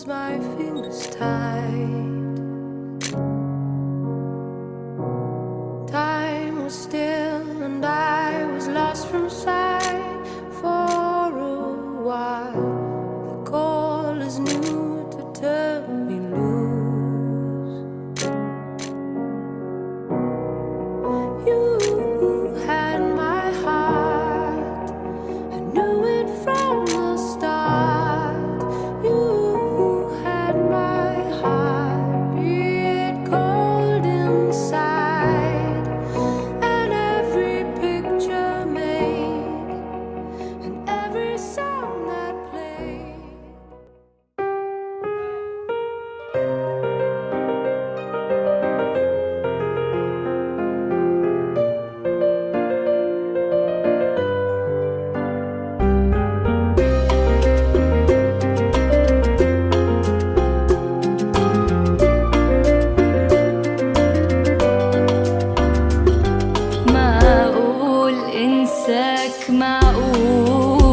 My fingers tied. Time was still and I was lost from sight for a while. The call is new to turn me loose. You had my heart, I knew it from the start. You معقول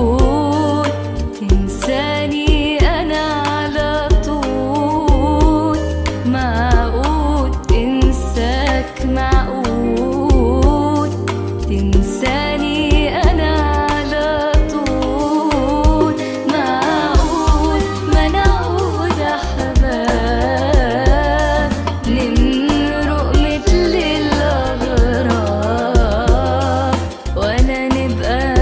تنساني أنا على طول؟ معقول انساك؟ معقول تنساني أنا على طول؟ معقول ما نعود أحباب نمرق مثل الأغراب ولا نبقى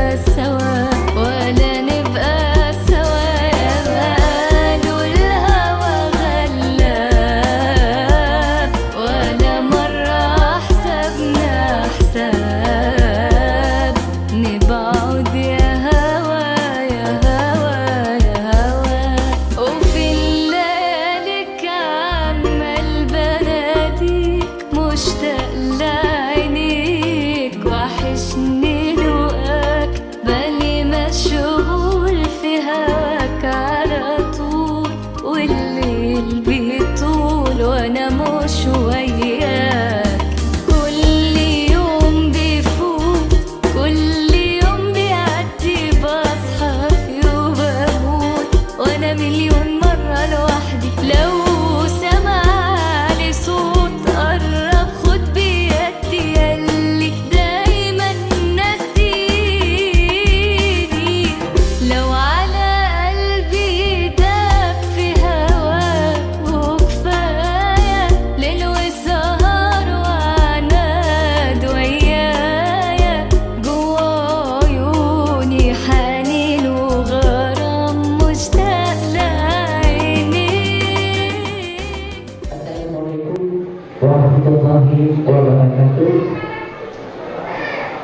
warahmatullahi wabarakatuh.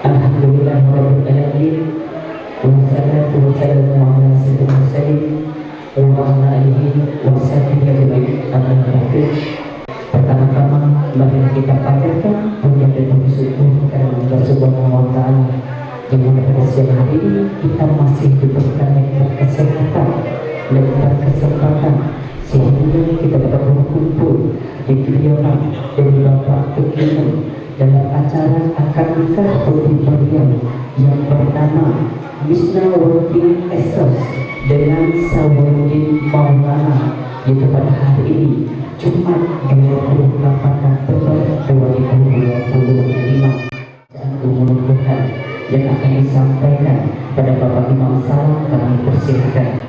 Alhamdulillahirabbil alamin. Wassalatu wassalamu ala sayyidil mursalin wa ala alihi wa sahbihi ajma'in. Pertama-tama mari kita panjatkan puja dan bersyukur kepada Allah Subhanahu wa taala yang pada siang hari ini kita masih diberikan kesempatan sehingga kita dapat berkumpul di kediaman dari Bapak Ketua dalam acara akad nikah peribadian yang bernama Misnawaddin Esos dengan Sawaddin Maulana, yaitu pada hari ini Jumat 28 Oktober 2025. Umum-umum yang akan disampaikan pada Bapak Imam Salam kami persilahkan.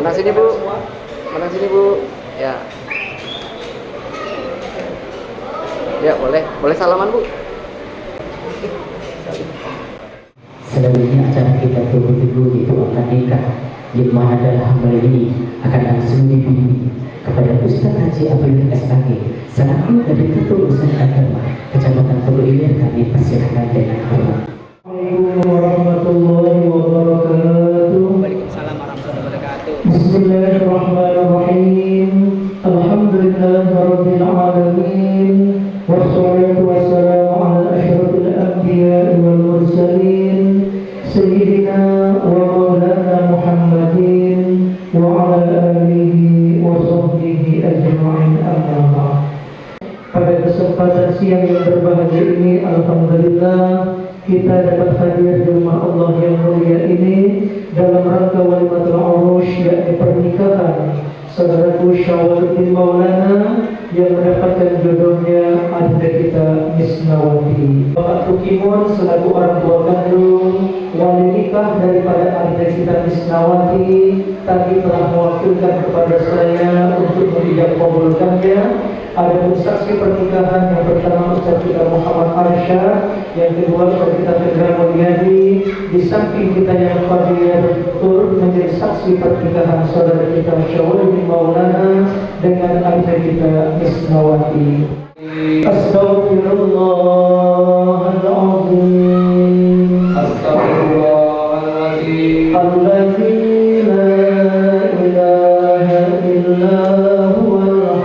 Mana sini Bu? Mana sini Bu? Ya. Ya boleh, boleh salaman Bu. Selanjutnya acara kita tunggu-tunggu yaitu akad nikah yang mana adalah hamba ini akan langsung dibimbing kepada Ustaz Haji Abdul SAG selaku dari Ketua Urusan Agama Kecamatan Teluk Ilir. Kami persilahkan dengan hormat. Assalamualaikum warahmatullahi wabarakatuh. Waalaikumsalam warahmatullahi wabarakatuh. Bismillahirrahmanirrahim. Alhamdulillahirabbil alamin. Wassalatu wassalamu ala asyrafil anbiya'i wal mursalin sayyidina wa maulana Muhammadin wa ala alihi wa sahbihi ajma'in, amma ba'd. Pada kesempatan siang yang berbahagia ini, alhamdulillah kita dapat hadir di rumah Allah yang mulia ini dalam rangka walimatul urush, yakni pernikahan saudaraku Syawaluddin Maulana yang mendapatkan jodohnya adik kita Misnawati. Bapak Tukimun selaku orang tua kandung wali nikah daripada adik kita Misnawati tadi telah mewakilkan kepada saya untuk menijab kabulkannya. Ada saksi pernikahan yang pertama Ustaz kita Muhammad Arsyad, yang kedua Ustaz kita Fedra Mulyadi, di samping kita yang fadiliyah turut menjadi saksi pernikahan saudara kita Syawaluddin Maulana dengan adik kita Misnawati. Astaghfirullahaladzim. Astaghfirullahaladzim. Alladzi la ilaha illa huwal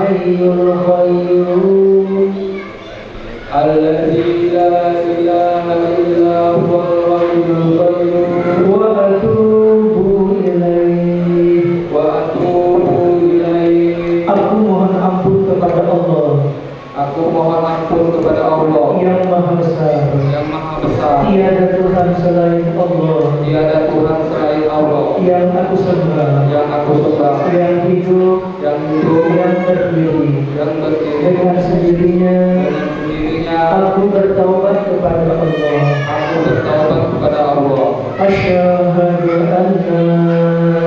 Maha Besar. yang Maha Besar. Tiada Tuhan selain Allah. Tiada Tuhan selain Allah. Yang aku sembah. Yang aku sembah. Yang hidup. Yang hidup. Yang berdiri. Yang berdiri. Dengan sendirinya. Dengan sendirinya. Aku bertaubat kepada Allah. Aku bertaubat kepada Allah. Asyhadu an la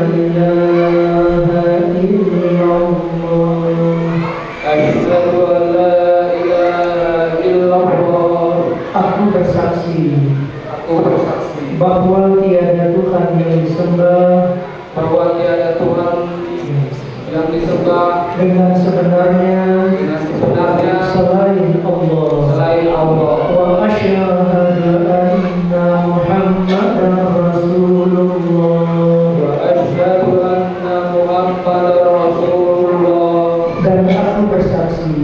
ilaha illallah. Asyhadu an la ilaha illallah. Aku bersaksi bahwa tiada Tuhan yang disembah tiada Tuhan yang disembah dengan sebenarnya selain Allah. Wa asyhadu anna Muhammadan Rasulullah. Dan aku bersaksi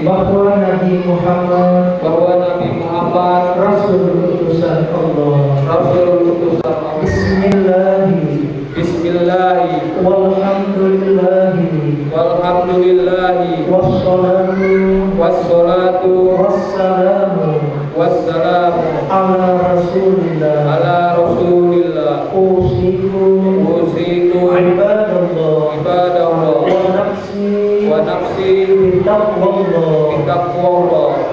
bahwa Nabi Muhammad Rasul utusan Allah. Bismillahi Walhamdulillahi wassalatu wassalamu ala Rasulillah. Usiku ibadallah wa nafsi bitaqwallah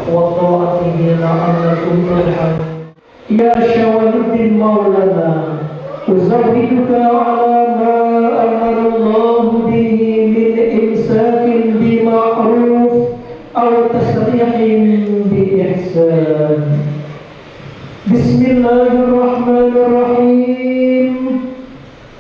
wa ta'atihi la'allakum turhamun. Ya Syawaluddin Maulana, uzawwiduka ala ma amarallahu bihi min imsakin bima'ruf aw tasrihin bi ihsan. Bismillahirrahmanirrahim.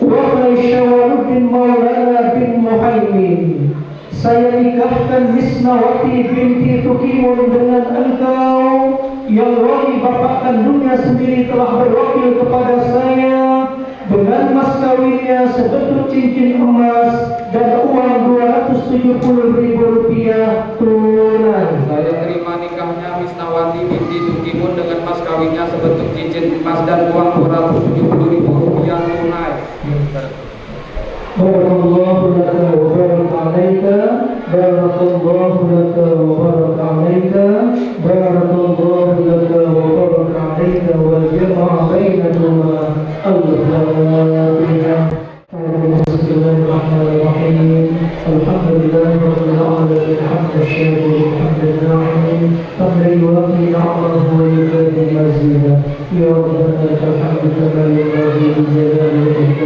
Wahai Syawaluddin Maulana bin Muhaimin, saya nikahkan Misnawati binti Tukimun dengan engkau, yang wali bapak kandungnya sendiri telah berwakil kepada saya dengan mas kawinnya sebentuk cincin emas dan uang 270.000 rupiah tunai. Saya terima nikahnya Misnawati binti Tukimun dengan mas kawinnya sebentuk cincin emas dan uang 270.000 rupiah tunai. Barakallahu laka wa baraka alaika. Barakallahu laka wa baraka alaika. Barakallahu laka wa baraka alaika wa jama'a bainakuma. Al-Fatihah. Bismillahirrahmanirrahim. Alhamdulillahi rabbil alamin. Hamdan syakira hamdan na'imin. Hamdan yuwafi ni'amahu wa yukafi mazidah. Ya Rabbana lakal hamdu kama yanbaghi li jalali wajhika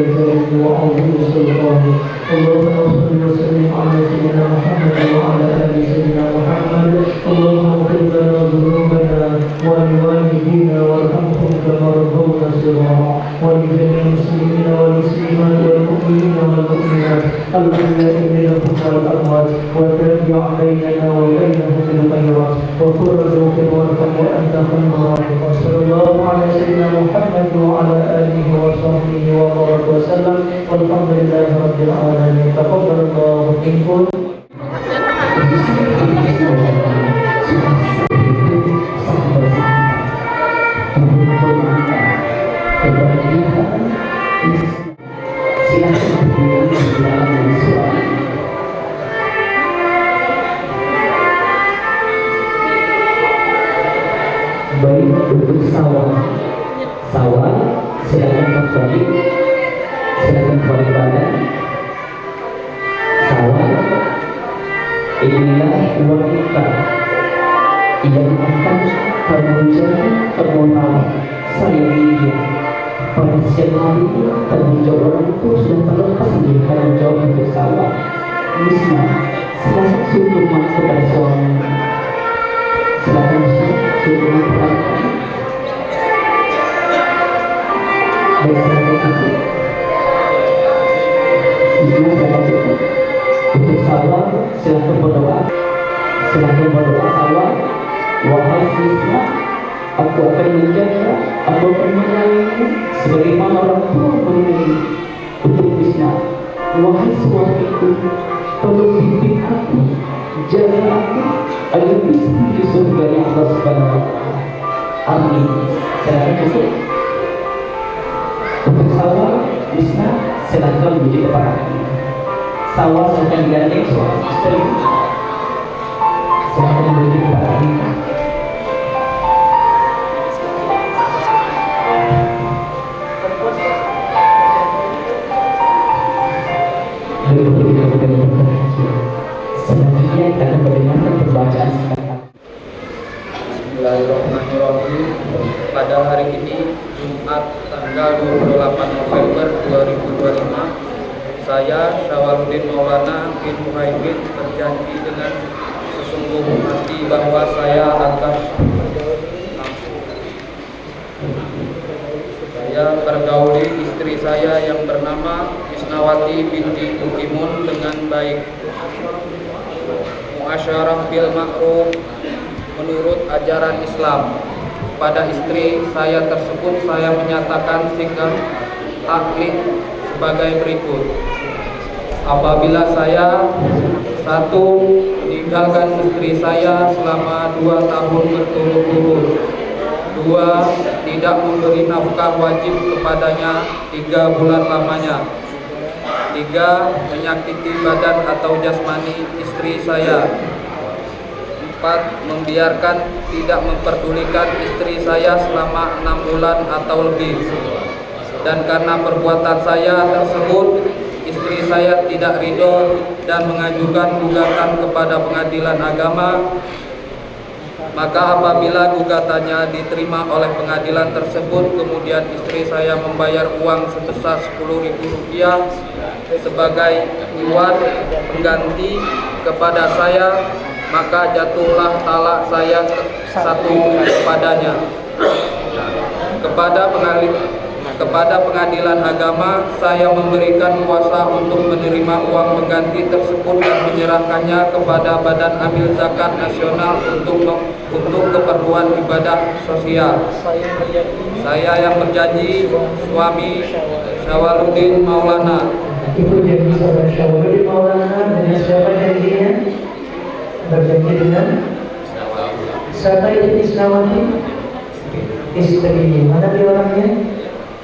wa 'azimi sultanik. Allahumma salli wa sallim ala sayyidina Muhammad wa ala ali sayyidina Muhammad. Allahumma ighfir lana dhunubana wa li walidina warhamhum kama rabbawna shighara. Wa li jami'il muslimina wal muslimat wal mu'minina wal mu'minat al-ahya'i minhum wal amwat wa tabi' bainana wa bainahum bil khairat wa furruj warham wa anta khairur rahimin. Sallallahu ala sayyidina Muhammad wa ala alihi wa sahbihi wa baraka wa sallam. Walhamdulillahi rabbil alamin. Taqabbalallahu minkum. Baik untuk sawah silakan berbagi, silakan balik badan. Sawah inilah wanita yang akan menjadi penolong saya ini. Pada siang hari tanggung jawab itu sudah terlepas dari tanggung jawab untuk sawah. Misna salah satu rumah kepada suami. Silakan suruh memperhatikan. Untuk sawah silakan berdoa. Silakan berdoa sawah. Wahai Misna, aku akan menjaga, aku akan menyayangi sebagaimana orang tua menyayangi. Untuk Misna, wahai suamiku, tolong bimbing aku, jaga aku agar bisa di surga Allah Subhanahu wa Ta'ala. Amin. Silakan cukup. Untuk sawah, Misna, silakan puji kepada sawah silakan digandeng suami istri. Silakan puji kepada kita. pada hari ini Jumat tanggal 28 November 2025, saya Syawaludin Maulana bin Muhaimin berjanji dengan sesungguh hati bahwa saya akan pergauli istri saya yang bernama Isnawati binti Tukimun dengan baik, muasyarah bil ma'ruf menurut ajaran Islam. Pada istri saya tersebut saya menyatakan sikap akhlak sebagai berikut. Apabila saya 1. meninggalkan istri saya selama 2 tahun berturut-turut, 2. tidak memberi nafkah wajib kepadanya 3 bulan lamanya, 3. menyakiti badan atau jasmani istri saya, 4. membiarkan tidak memperdulikan istri saya selama 6 bulan atau lebih. Dan karena perbuatan saya tersebut, istri saya tidak ridho dan mengajukan gugatan kepada pengadilan agama. Maka apabila gugatannya diterima oleh pengadilan tersebut, kemudian istri saya membayar uang sebesar Rp10.000 sebagai iwan pengganti kepada saya, maka jatuhlah talak saya 1 kepadanya. Kepada pengadilan agama, saya memberikan kuasa untuk menerima uang pengganti tersebut dan menyerahkannya kepada Badan Amil Zakat Nasional untuk keperluan ibadah sosial. Saya yang berjanji, suami Syawaludin Maulana. Itu janji saudara Syawaludin Maulana. Dengan siapa janjinya? Berjanji dengan siapa itu Isnawati? Istri. Mana dia orangnya?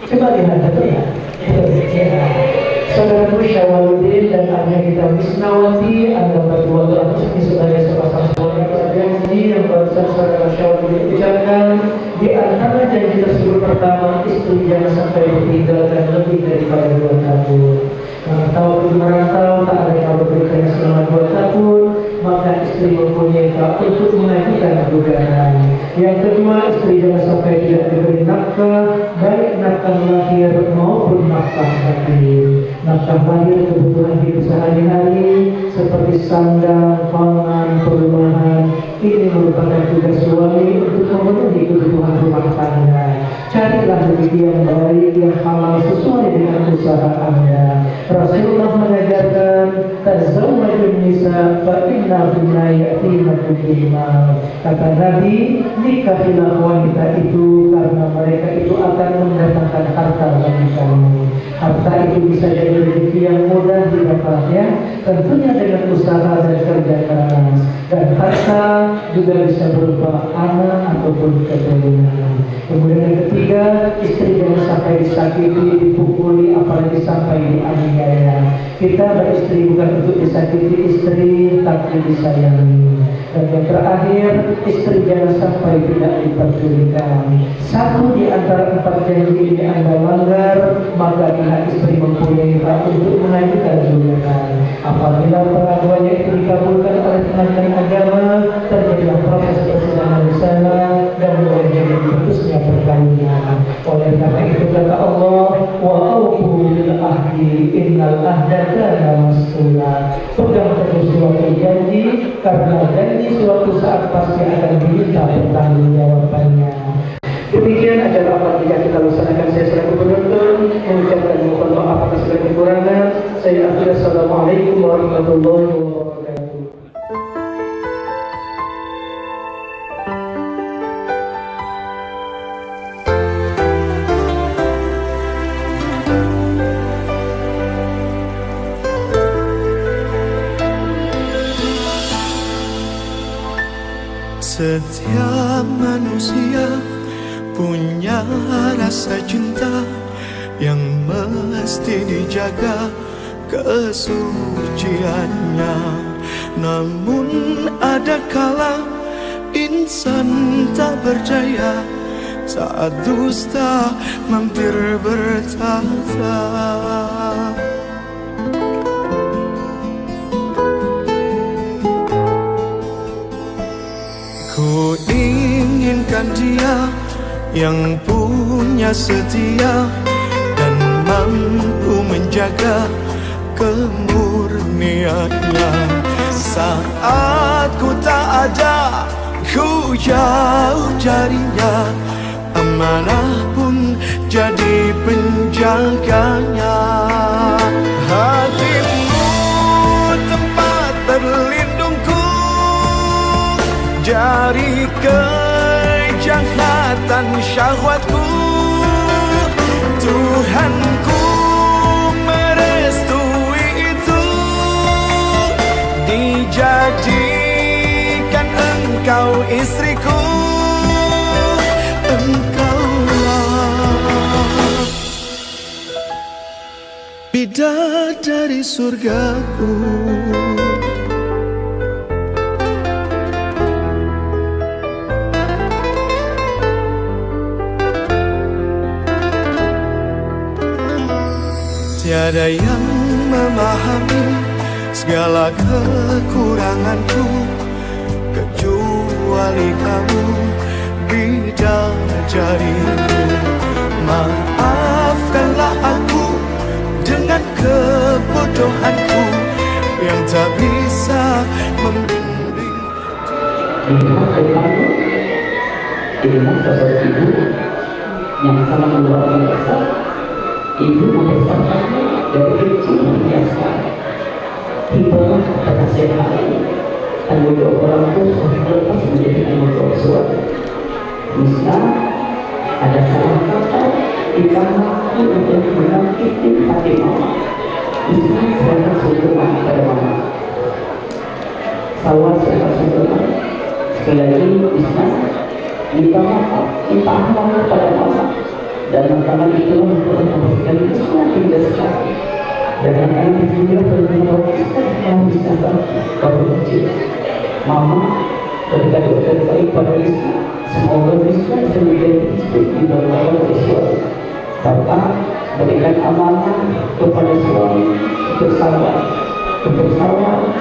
Coba lihat betul ya. Saudaraku Syawaludin dan anak kita Isnawati, Anda berdua telah resmi sebagai sepasang suami. Janji yang barusan saudara Syawaludin ucapkan, di antara janji tersebut pertama, istri jangan sampai ditinggalkan lebih daripada 2 tahun. Merantau pergi merantau, tak ada yang berberikannya selama 2 tahun, maka istri mempunyai hak untuk mengajukan gugatan. Yang kedua, istri jangan sampai tidak diberi nafkah, baik nafkah lahir maupun nafkah batin. Nafkah lahir kebutuhan hidup sehari-hari seperti sandang, pangan, perumahan, ini merupakan tugas suami untuk memenuhi kebutuhan rumah tangga. Carilah rezeki yang baik, yang halal sesuai dengan usaha Anda. Rasulullah mengajarkan, tazawwajun nisa fa inna kunna ya'tina bil-iman. Kata Nabi, nikahilah wanita itu karena mereka itu akan mendatangkan harta bagi kamu. Harta itu bisa jadi rezeki yang mudah didapatnya, tentunya dengan usaha dan kerja keras. Dan harta juga bisa berupa anak ataupun keturunan. Kemudian yang ketiga, istri jangan sampai disakiti, dipukuli, apalagi sampai dianiaya. Kita beristri bukan untuk disakiti istri, tapi disayangi. Dan yang terakhir, istri jangan sampai tidak diperdulikan. 1 di antara 4 janji ini Anda langgar, maka pihak istri mempunyai hak untuk mengajukan gugatan. Apabila pengaduannya itu dikabulkan oleh pengadilan agama, terjadilah proses persidangan di sana dan mulai jadi putusnya perkawinan. Oleh karena itu kata Allah, wa aufu bil ahdi innal ahda kana mas'ula. Pegang teguh suatu janji, karena janji suatu saat pasti akan diminta pertanggungjawabannya. Demikian acara apa yang kita laksanakan. Saya selaku penonton mengucapkan mohon maaf atas segala kekurangan. Saya akhiri. Assalamualaikum warahmatullahi wabarakatuh. Setiap manusia punya rasa cinta yang mesti dijaga kesuciannya. Namun ada kala insan tak berdaya saat dusta mampir bertata. Ku inginkan dia yang punya setia dan mampu menjaga kemurniannya. Saat ku tak ada, ku jauh carinya, amanah pun jadi penjaganya. Hatimu tempat berlindungku dari kejahatan syahwatku. Tuhanku merestui itu, dijadikan engkau istriku. Engkaulah bidadari surgaku. Tiada yang memahami segala kekuranganku kecuali kamu, bidadariku. Maafkanlah aku dengan kebodohanku yang tak bisa membimbing. Lihat ke depanmu, lihat sosok ibu yang sangat luar biasa. Ibu membesarkannya dari kecil hingga sekarang. Tiba pada sehat, tanggung jawab orang tua sudah lepas menjadi tanggung jawab suami. Misal ada salah kata di kamar untuk menyakiti hati mama. Misal sedangkan sungguhan pada mama. Sawah sedangkan sungguhan. Sekali lagi misal minta maaf, minta ampun pada mama. Dan tangan itu memberikan semua hingga sekarang. Dan anak juga berbuat yang bisa baru kecil. Mama ketika doa baik pada istri, semoga bisa menjadi istri di dalam suami. Bapak berikan amanah kepada suami untuk sabar,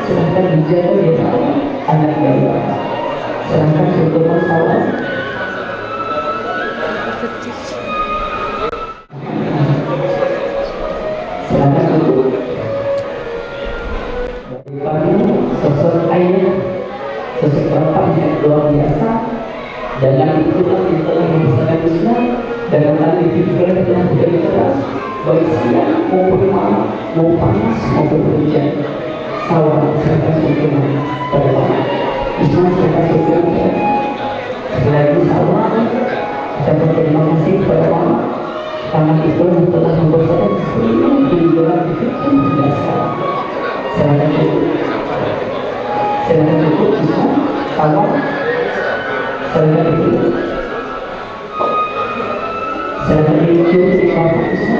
sedangkan dijaga di dalam anak yang baik. Sedangkan untuk sabar. Sosok ayah, sosok bapak yang luar biasa. Dalam itulah yang telah membesarkan Islam. Dalam hal itu juga telah bekerja keras, baik siang maupun malam, mau panas maupun hujan. Sawah serta sungguhan pada mama, Islam serta sungguhan. Selain sawah, kita berterima kasih kepada mama. Karena itu yang telah membesarkan Islam di dalam hidup hingga sekarang. Sedangkan itu bisa kawan, sedangkan itu di kawan bisa.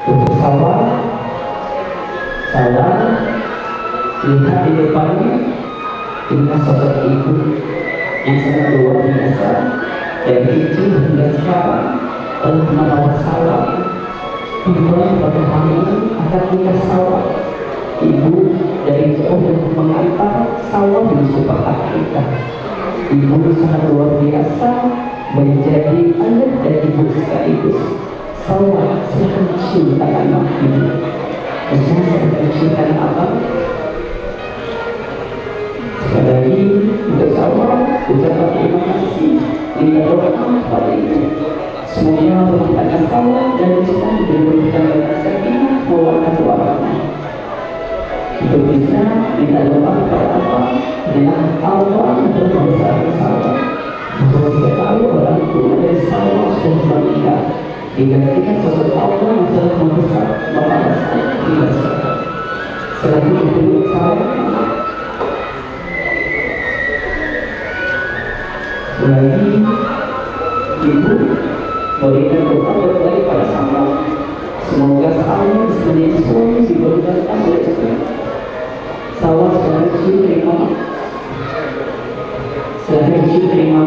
Untuk sabar, lihat di depannya dengan sosok ibu yang sangat luar biasa. Dari kecil hingga sekarang telah membawa sawah. Tiba pada hari akan kita sawah. Ibu dari jauh untuk mengantar sawah di sebuah kita. Ibu sangat luar biasa, menjadi ayah dan ibu sekaligus. Sawah sangat cinta anak ibu. Sangat cinta abang. Sekali lagi untuk sawah ucapan terima kasih. Kita doa pada ibu. Semoga berkata sawah dan bisa diberikan sakinah mawaddah warahmah. Itu bisa kita doa kepada Allah dengan Allah untuk membesarkan sawah. Bahwa kita tahu orang tua dari sawah sudah meninggal. Digantikan sosok Allah yang telah membesar mewaraskan hingga sekarang. Selanjutnya itu sawah. Lagi ibu berikan doa berbaik pada sawah. Semoga sawah menjadi suami diberkatkan oleh Tuhan. Sawah selalu terima, selalu terima.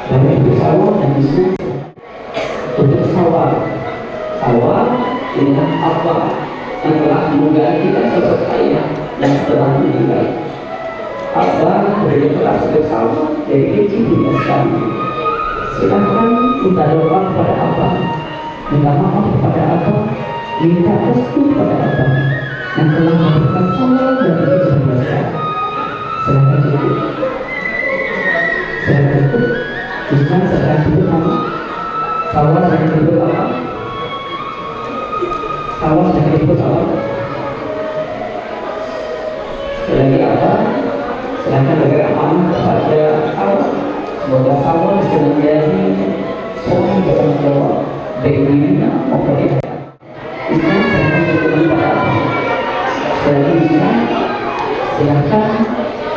Dan untuk sawah dan bisnis, untuk sawah awal dengan apa yang telah menggantikan sosok ayah yang telah meninggal. Abah berikhlas bersama dari kecil hingga sekarang. Silahkan kita doa kepada Abah, minta maaf kepada Abah, minta restu kepada Abah yang telah memberikan saya dari kecil hingga sekarang. Silahkan cukup. Silahkan cukup. Bisa silahkan cukup nama. Sawah saya cukup apa? Sawah saya cukup apa? Selagi apa? Silahkan beri amanah kepada Allah. Semoga Allah bisa menjadi seorang bertanggung jawab baik dirinya maupun kita. Islam silahkan cukup kepada Allah. Selagi bisa, silahkan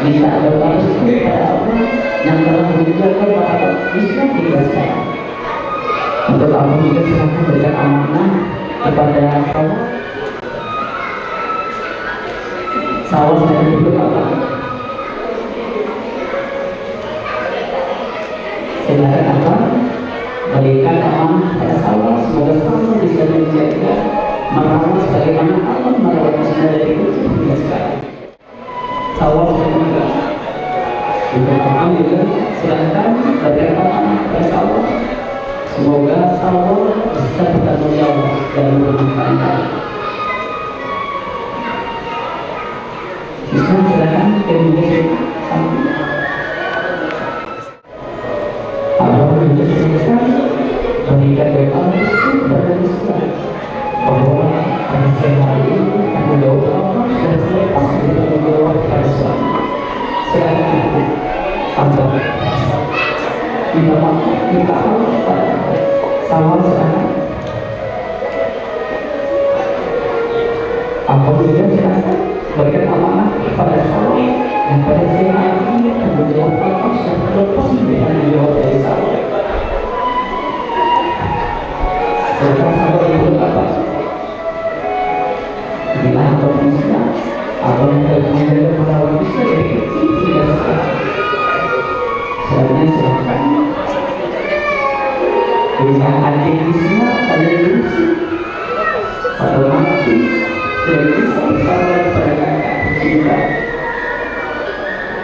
minta doa restu kepada Allah yang telah menjaga bahwa Islam hingga sekarang. Untuk Allah juga silahkan berikan amanah kepada Allah. Sawah saya cukup apa? Silahkan apa? Berikan amanah pada sawah. Semoga sawah bisa menjaga merawat sebagaimana Allah merawat kita dari kecil hingga sekarang. Sawah juga aman juga. Silahkan berikan amanah pada sawah. Semoga sawah bisa bertanggung jawab dalam bermanfaat. Bisa silahkan kemudian Allah menjadikan berikan doa restu kepada Islam bahwa pada hari ini tanggung jawab Allah dan selepas itu tanggung jawab pada Islam. Silahkan Allah minta maaf, minta Allah pada sawah silahkan. Apa juga silahkan berikan amanah kepada sawah yang pada hari ini tanggung jawab Allah dan selepas itu tanggung jawab dari sawah. Silahkan sawah itu apa? Inilah Allah bisa, Allah yang telah menjaga merawat bisa dari kecil hingga sekarang. Selanjutnya silahkan berikan adik bisa pada Yesus pada mati dan bisa bersama kepada kakak tercinta.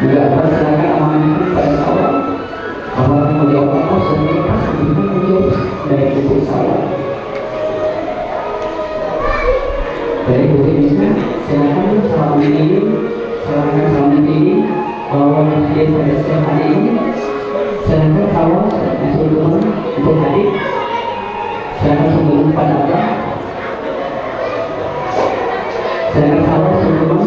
Juga akan silahkan amanah pada sawah. Allah akan menjawab apa sehingga pasti menjawab dari tubuh sawah. Dari buku ini, silahkan salam ini, salam ini, bahwa dia pada siang hari ini, silahkan sawah dan sebelum untuk adik, silahkan sebelum pada Abah, silahkan sawah sebelum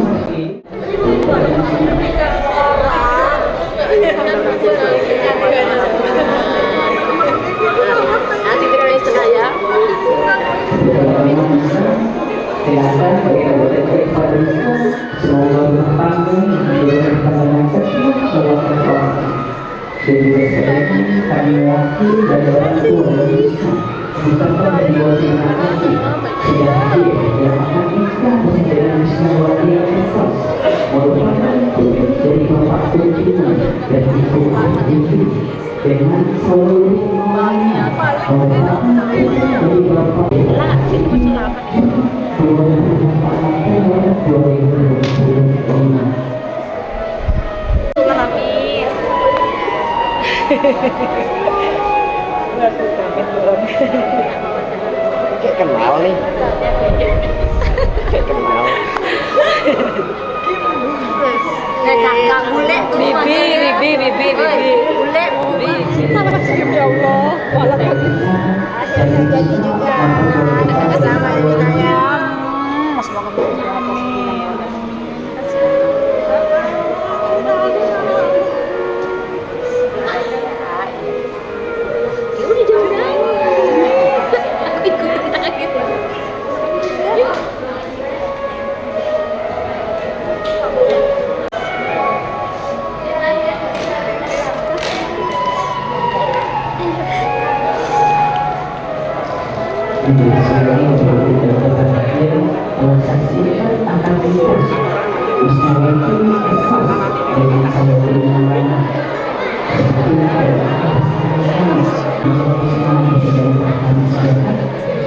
silahkan berikan berbagai kepada Islam. Semoga bertanggung dengan pandangan sekian dalam persoalan dan juga sebagai kami wakil dan orang tua dari Islam beserta dari dua terima kasih sudah hadir yang akan kita dengan Islam wajib esas merupakan dari bapak kunjungan dan hikmah ini dengan seluruh semuanya merupakan dari bapak kayak kenal nih, kayak kenal. Kakak bule tuh bibi bule ya Allah malah akhirnya jadi juga sama saya semoga udah jauh aku ikut nangis. Sekali untuk terakhir saksikan akan terus misalnya itu esas dari saya dengan mana seperti yang ada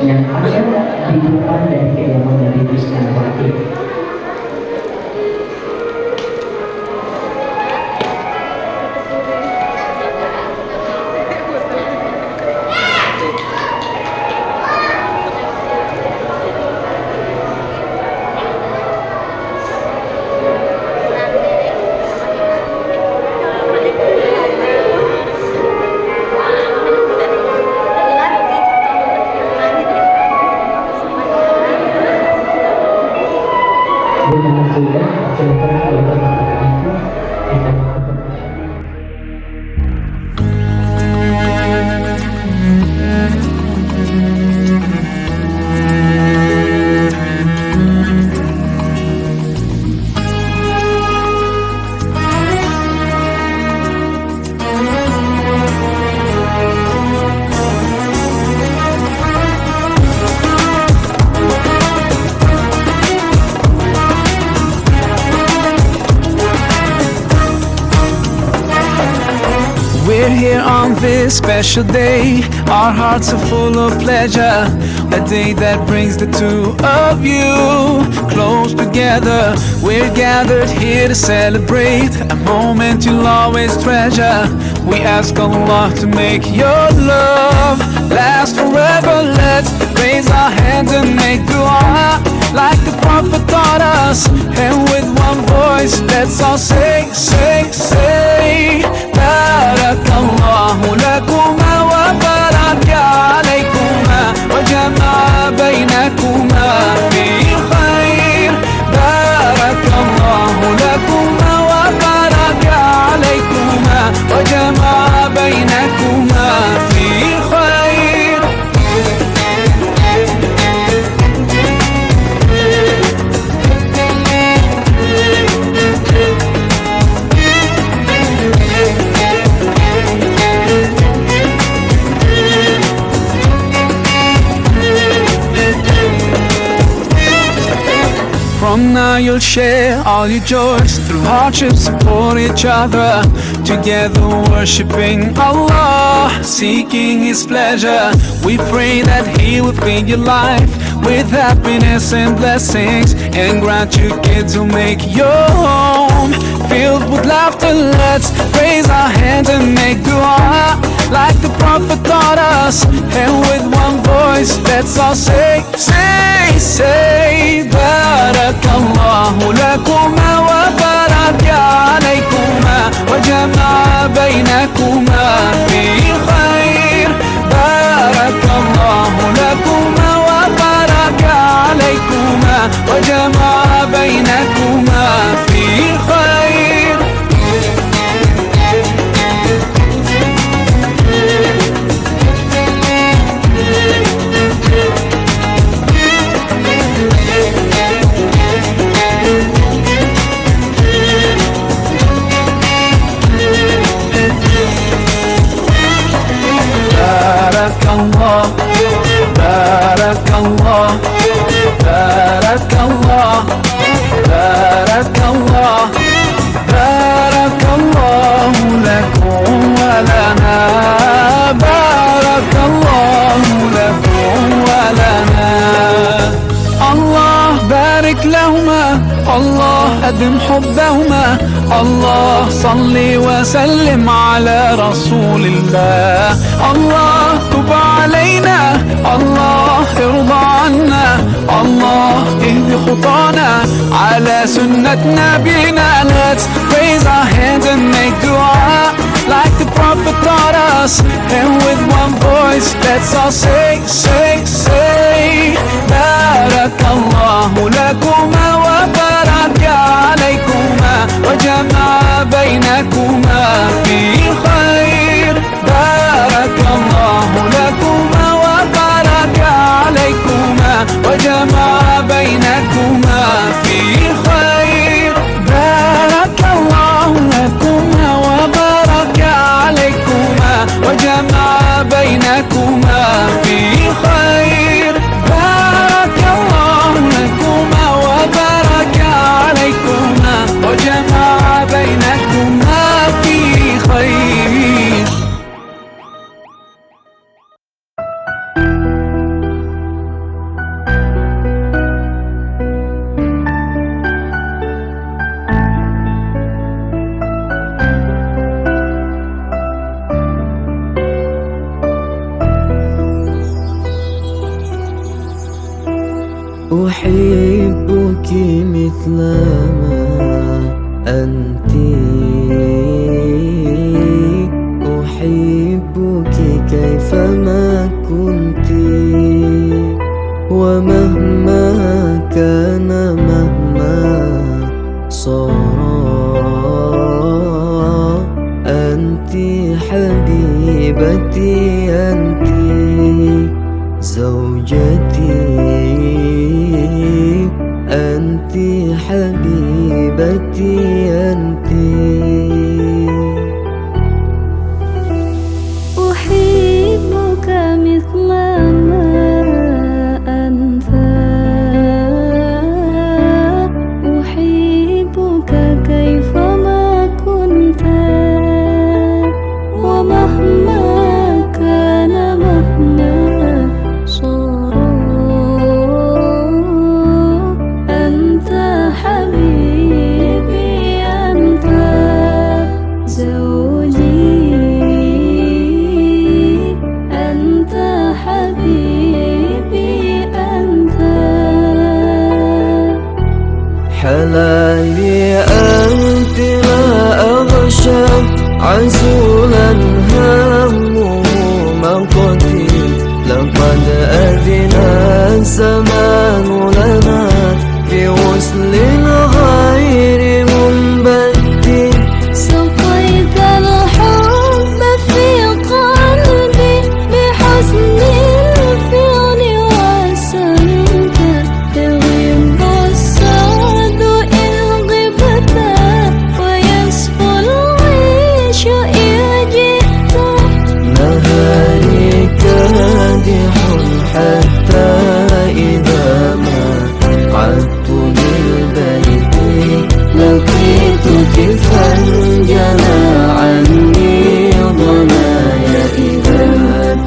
yang ada We're here on this special day. Our hearts are full of pleasure. A day that brings the two of you close together. We're gathered here to celebrate a moment you'll always treasure. We ask Allah to make your love last forever. Let's raise our hands and make dua like the Prophet taught us. And with one voice, let's all say, Barakallahu lakuma wa baraka alaykuma wa jama'a baynakuma fi khair. Barakallahu lakuma wa baraka alaykuma wa jama'a baynakuma fi khair. From now you'll share all your joys. Through hardship support each other. Together worshipping Allah, seeking His pleasure. We pray that He will fill your life with happiness and blessings, and grant you kids who make your home filled with laughter. Let's raise our hands and make dua like the Prophet taught us. And with one voice, let's all say, Barakallahu lakuma wa baraka alaykuma wa jama'a baynakuma fi khair. Barakallahu lakuma wa baraka alaykuma wa jama'a baynakuma fi khair. Barakallah, Barakallah, Barakallah, Barakallah, Barakallahu lakum wa lana. Barakallahu lakum wa lana. Allah barik lahuma, Allah adim hubbahuma. Allah salli wa sallim ala rasulillah. Allah tub alayna, Allah irda anna, Allah ihdi khutana ala sunnat nabina. Let's raise our hands and make dua like the Prophet taught us. And with one voice, let's all say, Barakallahu lakuma wa baraka alaykuma wa jama'a baynakuma fi khair. Barakallahu lakuma wa baraka alaykuma wa jama'a baynakuma fi khair. Barakallahu lakuma wa baraka alaykuma wa jama'a baynakuma fi khair. Barakallahu lakuma wa baraka alaykuma wa jama'a baynakuma fi khair. أحبك مثل ما أنت، أحبك كيفما كنت، ومهما كان مهما صار، أنت حبيبتي، أنت زوجتي، أنت حبيبتي، أنت. أحبك مثل ما أنت، أحبك كيفما كنت، طولا همه موقتي لقد أذن الزمان لنا بوصل غير منبت سقيت الحب في قلبي بحسن الفعل وسنت تغيب السعد إن غبت ويصفو العيش إن جئت نهاري كادح حتى إذا ما عدت للبيت لقيتك فانجلى عني ضنايا إذا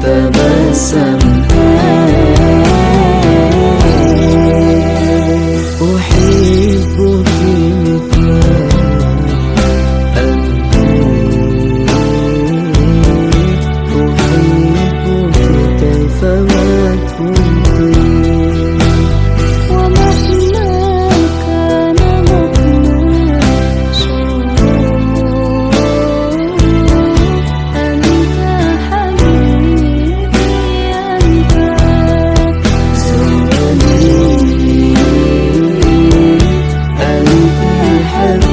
تبسمت أحبك مثل أنت أحبك كيفما كنت ومهما كان مهما أنت حبيبي أنت أنت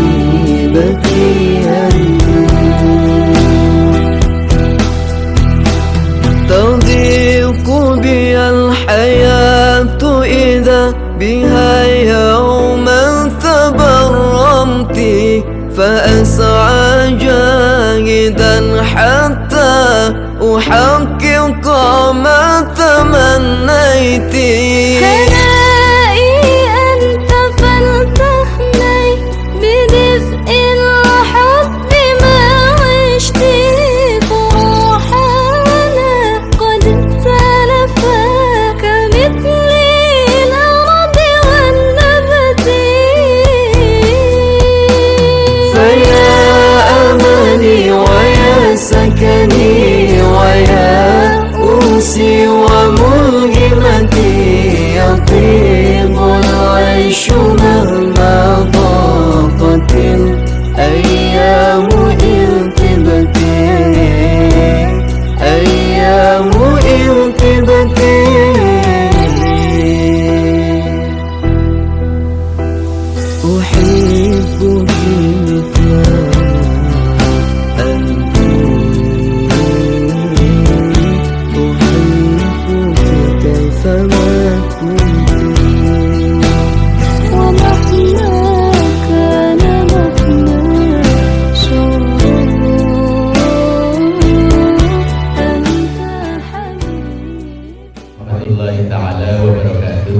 حبيبتي أنت تضيق بي الحياة إذا بها يوما تبرمت فأسعى جاهدا حتى أحقق ما تمنيت هنائي أنت فلتهني بدفء الحب ما عشت فرحانا قد تلفا كمثل الأرض والنبت فيا أملي ويا سكني ويا أنسي وملهمتي يطيب العيش مهما ضاقت الأيام إن تبت أيام إن تبت أحبك مثل أنت أحبك كيفما كنت ومهما كان مهما أنت حبيبي warahmatullahi taala wabarakatuh.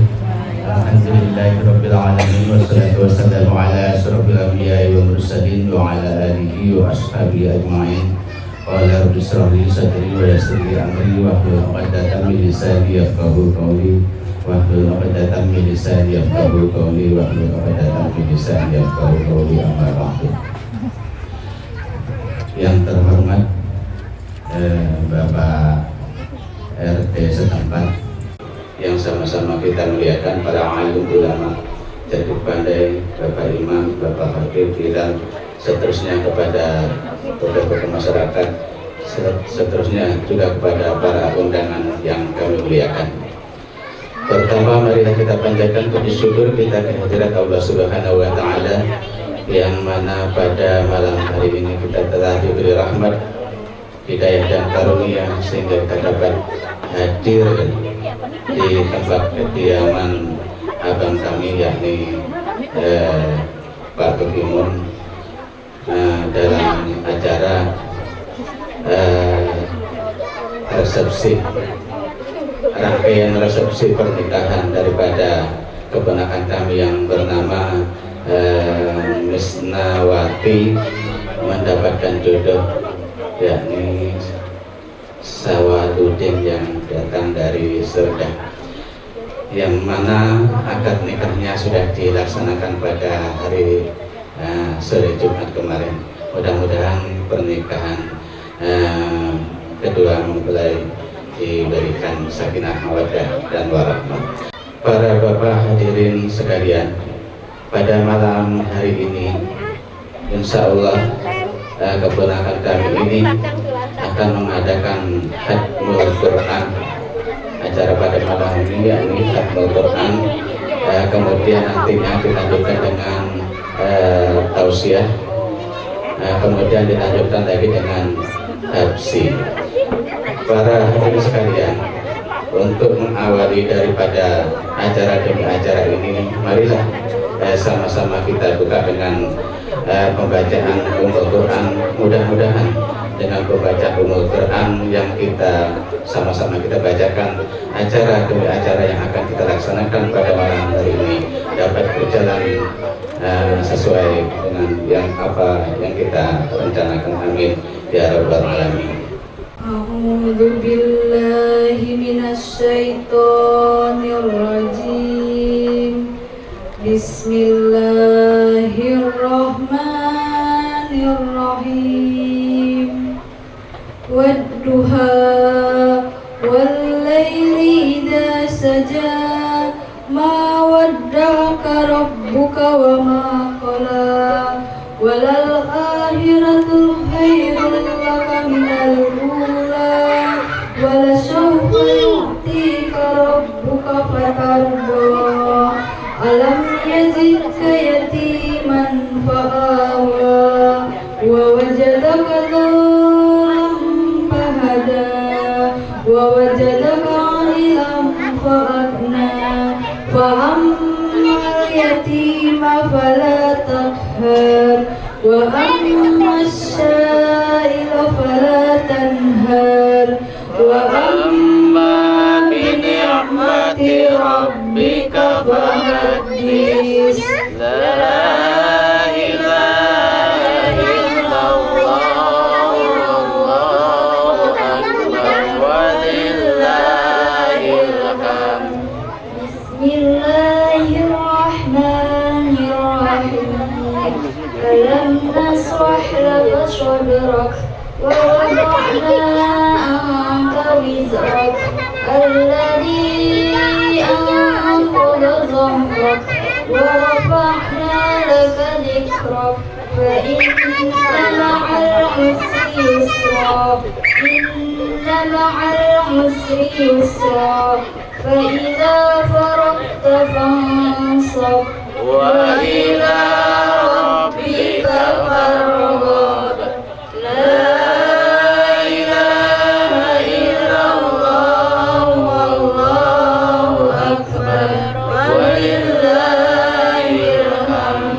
Alhamdulillahirabbil alamin wassalatu wassalamu ala asyrofil anbiya'i wal mursalin wa ala alihi wa ashabihi ajma'in. Qala rabbi shrah li sadri wa yassir li amri wahlul 'uqdatam min lisani yafqahu qawli wahlul 'uqdatam min lisani yafqahu qawli wahlul 'uqdatam min lisani yafqahu qawli amma ba'du. Yang terhormat Bapak RT setempat yang sama-sama kita muliakan para alim ulama, jadi pandai, Bapak Imam, Bapak Khatib, dan seterusnya kepada tokoh-tokoh masyarakat, seterusnya juga kepada para undangan yang kami muliakan. Pertama, marilah kita panjatkan puji syukur kita kehadirat Allah Subhanahu wa Ta'ala, yang mana pada malam hari ini kita telah diberi rahmat, hidayah dan karunia sehingga kita dapat hadir di tempat kediaman abang kami, yakni Pak Tukimun, dalam acara resepsi, rangkaian resepsi pernikahan daripada keponakan kami yang bernama Misnawati mendapatkan jodoh, yakni Sawadudin yang datang dari Serdang, yang mana akad nikahnya sudah dilaksanakan pada hari sore Jumat kemarin. Mudah-mudahan pernikahan kedua mempelai diberikan sakinah mawaddah dan warahmah. Para bapak hadirin sekalian, pada malam hari ini insya Allah keponakan kami ini akan mengadakan khatmul Quran. Acara pada malam ini yakni khatmul Quran, kemudian nantinya dilanjutkan dengan tausiah, kemudian dilanjutkan lagi dengan habsi. Para hadirin sekalian, untuk mengawali daripada acara demi acara ini, marilah sama-sama kita buka dengan pembacaan Ummul Quran. Mudah-mudahan dengan pembacaan Ummul Quran yang kita sama-sama kita bacakan, acara demi acara yang akan kita laksanakan pada malam hari ini dapat berjalan sesuai dengan yang kita rencanakan. Amin ya rabbal alamin. A'udzu billahi minasyaitonir rajim. Bismillahirrahmanirrahim. Wadduha wal laili idza saja, ma wadda'aka rabbuka wa ma qala, walal akhiratu khairul laka minal ula, wala sawfa yu'tika rabbuka fatarda, alam yazidka yatiman fa'awa, wa wajadaka dhalam fahada, wa wajadaka 'ailan fa'agna, fa'ammal yatima fala taqhar, wa ammas sa'ila fala tanhar, wa amma bi ni'mati rabbika fahaddis. La ilaha illallah, wallahu akbar, walillahil hamd. Bismillahirrahmanirrahim. Alam nasrah laka sadrak wa wada'na anka wizrak alladhi anqadha dhahrak wa rafa'na laka dhikrak fa inna ma'al usri yusra, inna ma'al usri yusra, fa idza faragta fansab, wa ila rabbika farghab. La ilaha illallah, wallahu akbar, walillahil hamd.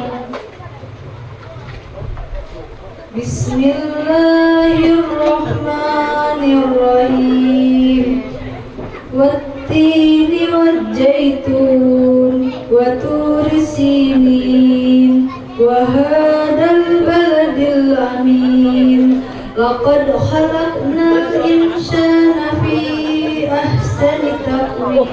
Bismillahirrahmanirrahim. Wattini wajjaitun wa turi sinin wa hadal baladil amin. Laqad khalaqnal insana fi ahsani taqwim,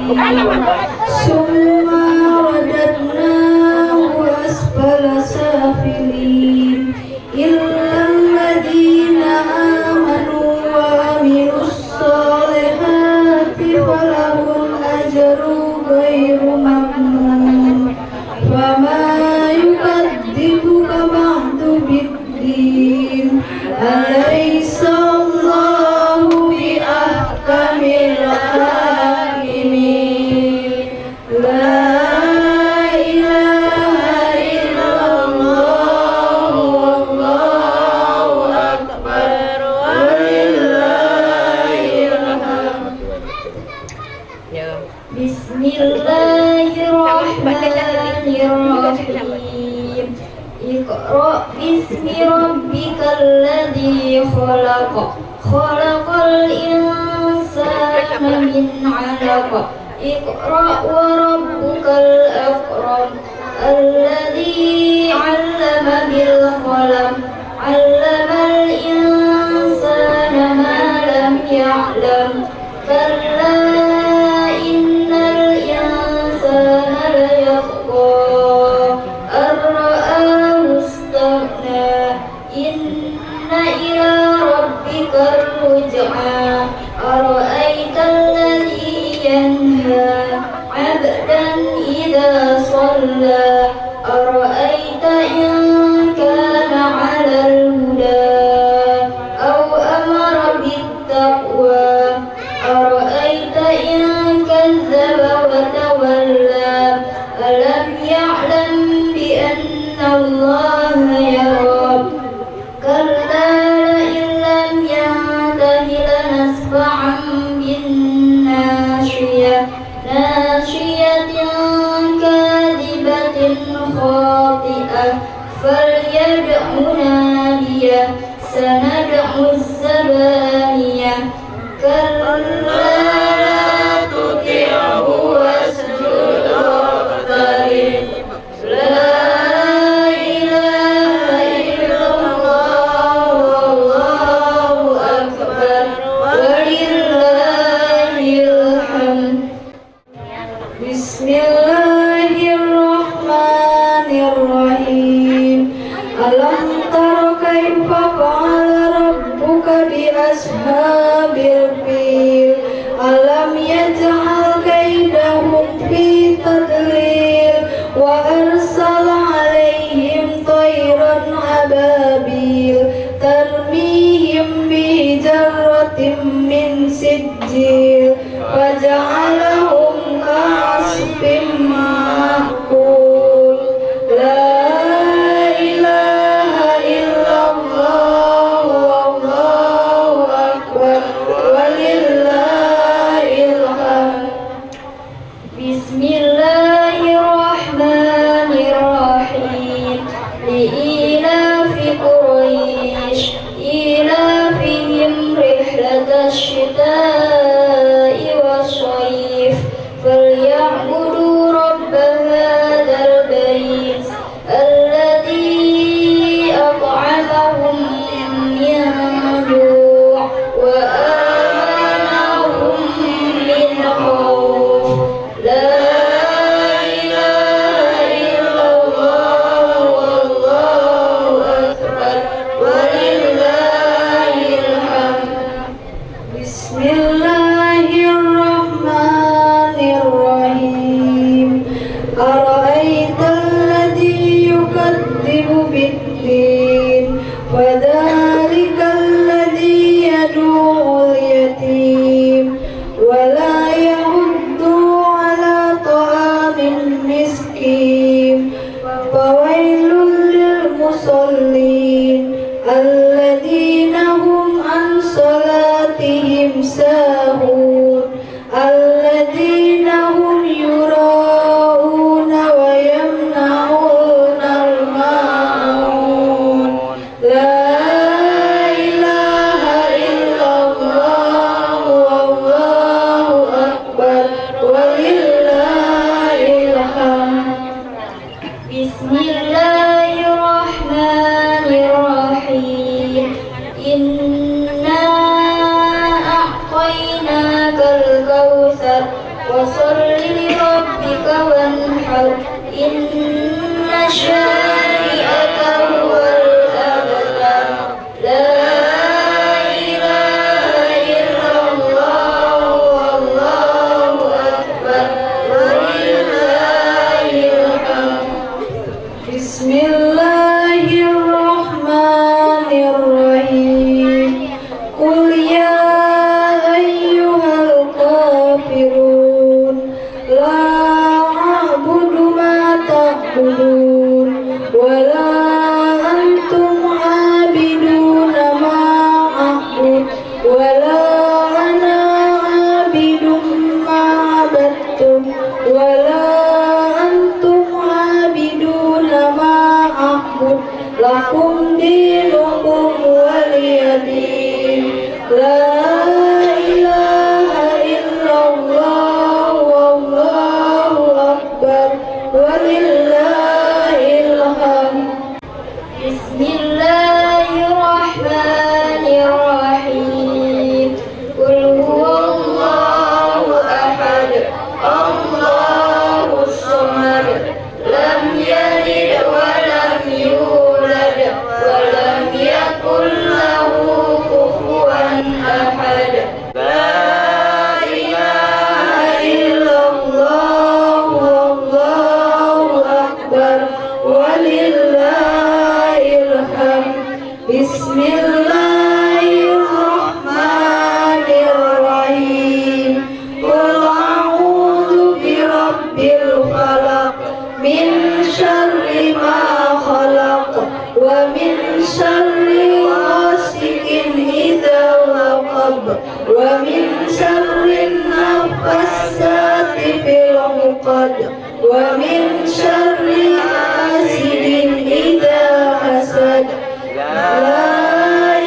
summa radadnahu asfala safilin, illal ladina amanu wa amilus solihati falahum ajru ghairu mamnun, fama yukadzibuka ba'du biddin, alaysa Allahu bi ahkamil hakimin. La ilaha illallah, wallahu akbar, walillahil hamd. Bismillahirrahmanirrahim. Iqra bismi rabbikal ladzi khalaq, khalaqal insana min 'alaq, iqra wa rabbukal akram, alladzi 'allama bil qalam, 'allamal insana ma lam ya'lam, kalla innal insana layatgha ar-ra'ahu istaghna, inna ila rabbika ruj'a, ara'aita alladhi yanha 'abdan idha shalla, ara'aita in kana 'alal huda aw amara bit سندع الزبانية كلا لا تطعه واسجد واقترب لا إله إلا الله والله أكبر ولله الحمد بسم الله الرحمن الرحيم ألم تر كيف فعل ربك بأصحاب الفيل ألم يجعل كيدهم في تضليل وأرسل عليهم طيرا أبابيل ترميهم بحجارة من سجيل فجعلهم كعصف مأكول لا إله إلا الله والله أكبر ولله الحمد بسم الله الرحمن الرحيم لإيلاف قريش إيلافهم رحلة الشتاء والصيف فليعبدوا رب هذا البيت الذي أطعمهم من جوع وآمنهم من خوف لا إله إلا الله والله أكبر ولله الحمد بسم الله الرحمن الرحيم أرأيت الذي يكذب بالدين فذلك الذي يدعو اليتيم ولا يحض على طعام المسكين فويل للمصلين الذين هم عن صلاتهم ساهون الذين هم يراءون ويمنعون الماعون لا إله إلا الله والله أكبر ولله الحمد بسم الله الرحمن الرحيم إنا أعطيناك الكوثر وصل لربك وانحر إن شانئك هو الأبتر لا إله إلا الله والله أكبر ولله الحمد بسم الله الرحمن الرحيم قل يا أيها الكافرون لا أعبد ما تعبدون ولا أنتم عابدون ما أعبد ولا أنا عابد ما عبدتم ولا أنتم عابدون ما أعبد لكم دينكم ولي دين لا إله إلا الله والله أكبر ولله الحمد بسم الله الرحمن الرحيم قل هو الله أحد الله الصمد لم يلد ولم يولد ولم يكن له كفوا أحد لا إله إلا الله والله أكبر ولله الحمد بسم الله الرحمن الرحيم قل أعوذ برب الفلق من شر ما خلق ومن شر غاسق إذا وقب ومن شر النفاثات في العقد ومن شر حاسد إذا حسد لا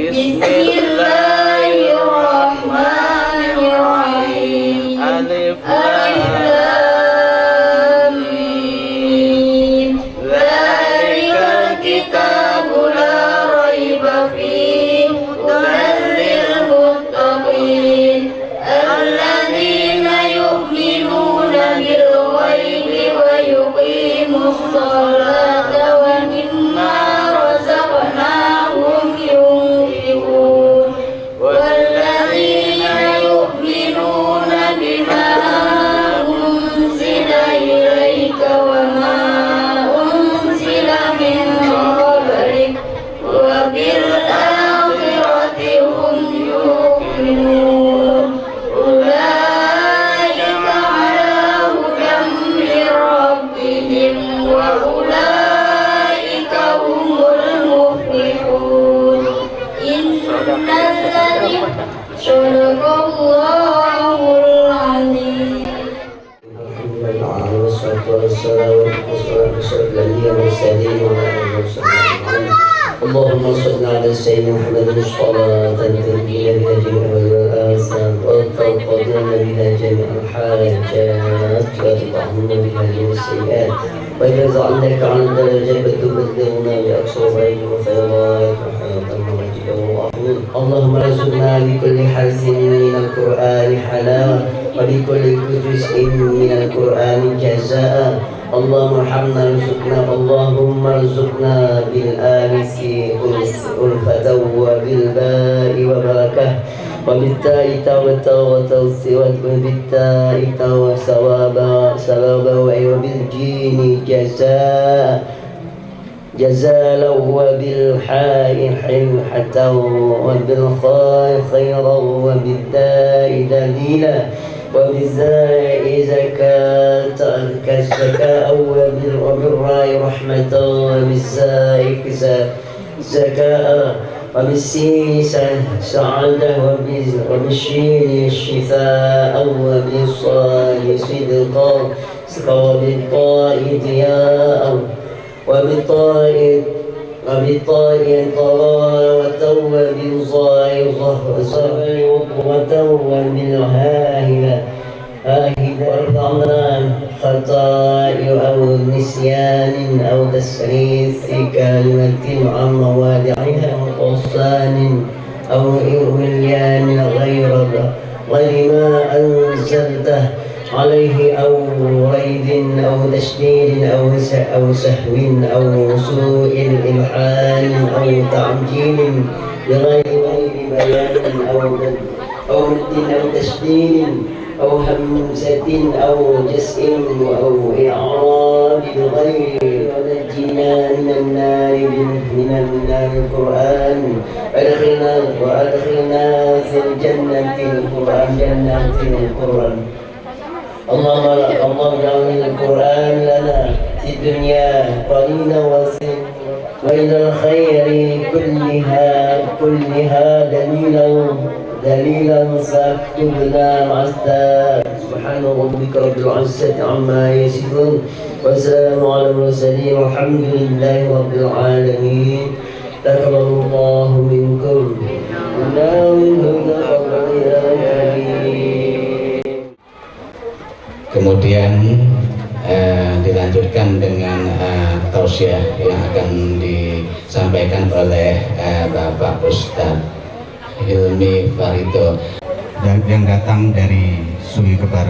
Bismillahirrahmanirrahim. Alif Lam Mim. Dzalikal kitabu la raiba fihi hudan lil muttaqin alladzina yu'minuna bil ghaibi wa yuqimus sholata wa mimma razaqnahum yunfiqun walladzina yu'minuna bima unzila ilaika wa ma unzila min qablik wa bil akhirati hum yuqinun ulaika ala hudan min rabbihim wa ulaika humul muflihun. Innal ladzina sadaqallahul azim. اللهم صل على سيدنا محمد صلاة تنجينا بها جميع الآثام وتنقضنا بها جميع الحاجات وتطهرنا بها جميع السيئات وإذا زعلناك عن الدرجات فتبلغنا بأقصى الخير وخيرات وحياة المجد والرحمن. اللهم ارزقنا بكل حرف من القرآن حلاوة وبكل جزء من القرآن جزاء. اللهم ارحمنا ارزقنا بالآنس ألفة وبالباء وبركة وبالتاء وبالتاء ثوابا وبالجيم جزالا وبالحاء حتى وبالخاء خيرا وبالداء دليلا وبالزاء كالزكاة وبالراء رحمة وبالزاء زكاء وبالسين سعادة وبالشين شفاء وبالصاد صدقا وبالطاء ضياء وبالطاء طراوة وبالظاء ظهرة وبالهاهدة ارفعنا خطاء أو نسيان أو تسريف كلمة عن مواضعها وقصان أو إرميان غير ما أنزلته عليه أو ريد أو تشديد أو سهو أو سوء الإلحان أو تعجيل بغير بيان أو مد أو تشديد أو همزة أو جزء أو إعراب بغير ونجينا من النار القرآن وأدخلنا في الجنة جنات القرآن. اللهم اجعل القرآن لنا في الدنيا قرينا وإلى الخير كلها دليلا فاكتبنا مع السلام. سبحان ربك رب العزة عما يصفون وسلام على المرسلين والحمد لله رب العالمين. تقبل الله منكم. Kemudian dilanjutkan dengan tausiah yang akan disampaikan oleh Bapak Ustadz Hilmi Farido yang datang dari Sui Kebar.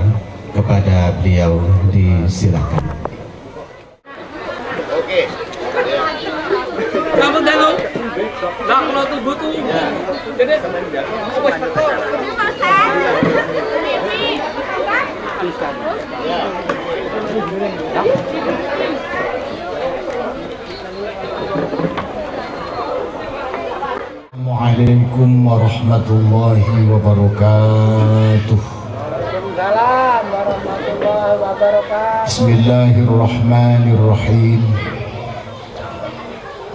Kepada beliau disilakan. Oke. Kamu dulu. Lah kalau tubuh tuh. Jadi Assalamualaikum warahmatullahi wabarakatuh. Waalaikumsalam warahmatullahi wabarakatuh. Bismillahirrahmanirrahim.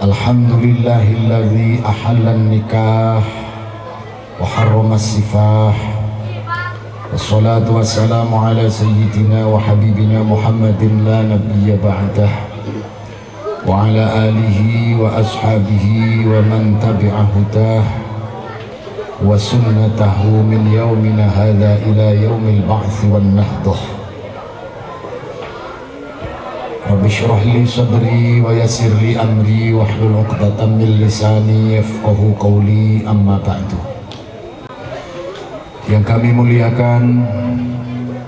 Alhamdulillahilladzi ahallan nikah wa harrama sifah. Wassalatu wassalamu ala sayyidina wa habibina Muhammadin la nabiyya ba'dah wa ala alihi wa ashabihi wa man tabi'a hudah وسنته من يومنا هذا إلى يوم البعث والنهضة. رب اشرح لي صدري ويسر لي أمري واحلل عقدة من لساني يفقه قولي. أما بعد. Yang kami muliakan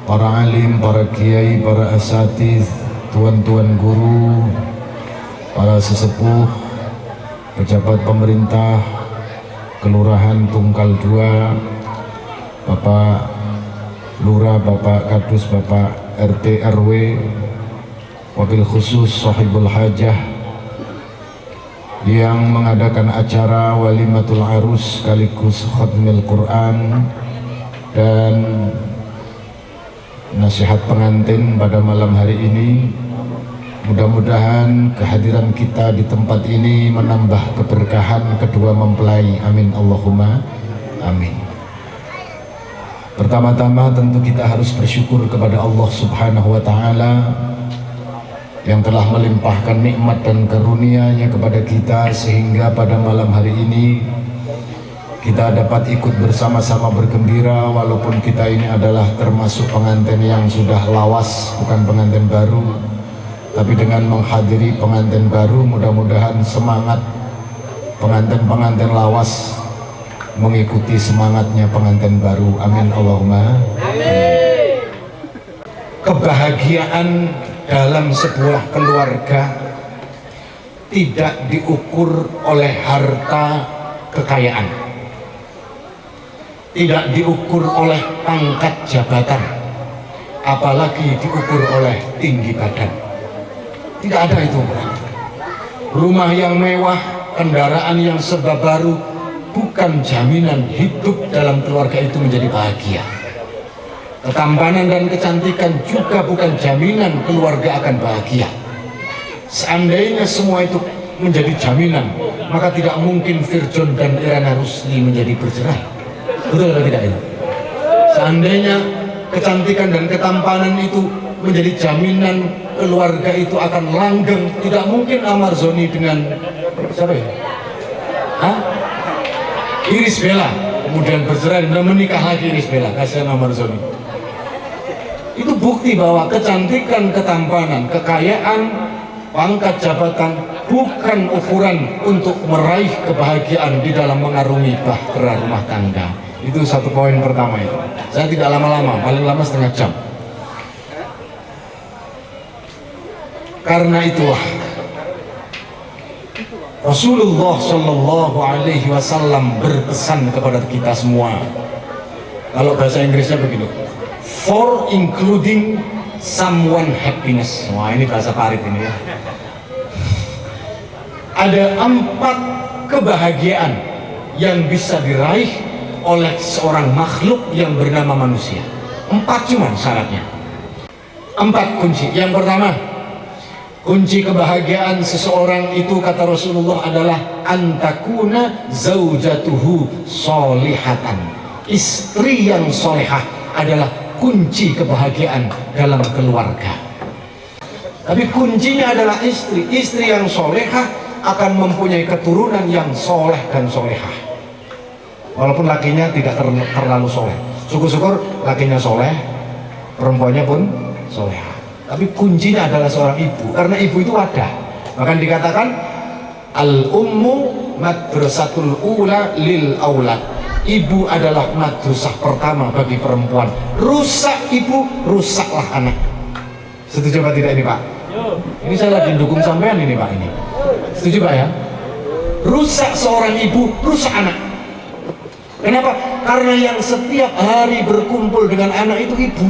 para alim, para kiai, para asatidz, tuan-tuan guru, para sesepuh, pejabat pemerintah, Kelurahan Tungkal 2, Bapak Lurah, Bapak Kadus, Bapak RT RW, wabil khusus sahibul hajah yang mengadakan acara walimatul arus sekaligus khatmil Quran dan nasihat pengantin pada malam hari ini. Mudah-mudahan kehadiran kita di tempat ini menambah keberkahan kedua mempelai. Amin Allahumma amin. Pertama-tama tentu kita harus bersyukur kepada Allah Subhanahu wa Ta'ala yang telah melimpahkan nikmat dan karunia-Nya kepada kita sehingga pada malam hari ini kita dapat ikut bersama-sama bergembira walaupun kita ini adalah termasuk pengantin yang sudah lawas, bukan pengantin baru. Tapi dengan menghadiri pengantin baru, mudah-mudahan semangat pengantin-pengantin lawas mengikuti semangatnya pengantin baru. Amin Allahumma amin. Kebahagiaan dalam sebuah keluarga tidak diukur oleh harta kekayaan, tidak diukur oleh pangkat jabatan, apalagi diukur oleh tinggi badan. Tidak ada itu. Rumah yang mewah, kendaraan yang serba baru bukan jaminan hidup dalam keluarga itu menjadi bahagia. Ketampanan dan kecantikan juga bukan jaminan keluarga akan bahagia. Seandainya semua itu menjadi jaminan, maka tidak mungkin Firjon dan Irana Rusli menjadi bercerai. Betul atau tidak itu? Seandainya kecantikan dan ketampanan itu menjadi jaminan keluarga itu akan langgeng, tidak mungkin Amar Zoni dengan siapa ya? Iris Bella kemudian bercerai dan menikah lagi Iris Bella. Kasihan Amar Zoni. Itu bukti bahwa kecantikan, ketampanan, kekayaan, pangkat jabatan bukan ukuran untuk meraih kebahagiaan di dalam mengarungi bahtera rumah tangga. Itu satu poin pertama itu. Saya tidak lama-lama, paling lama setengah jam. Karena itulah Rasulullah Shallallahu Alaihi Wasallam berpesan kepada kita semua. Kalau bahasa Inggrisnya begitu, for including someone happiness. Wah, ini bahasa parit ini ya. Ada 4 kebahagiaan yang bisa diraih oleh seorang makhluk yang bernama manusia. 4 cuma syaratnya. 4 kunci. Yang pertama, kunci kebahagiaan seseorang itu kata Rasulullah adalah antakuna zaujatuhu solihatan. Istri yang solehah adalah kunci kebahagiaan dalam keluarga. Tapi kuncinya adalah istri. Istri yang solehah akan mempunyai keturunan yang soleh dan solehah. Walaupun lakinya tidak terlalu soleh. Syukur-syukur lakinya soleh, perempuannya pun solehah. Tapi kuncinya adalah seorang ibu, karena ibu itu wadah. Bahkan dikatakan al-ummu madrasatul ula lil aulad. Ibu adalah madrasah pertama bagi perempuan. Rusak ibu, rusaklah anak. Setuju Pak tidak ini Pak? Ini saya lagi dukung sampean ini Pak ini. Setuju Pak ya? Rusak seorang ibu, rusak anak. Kenapa? Karena yang setiap hari berkumpul dengan anak itu ibu.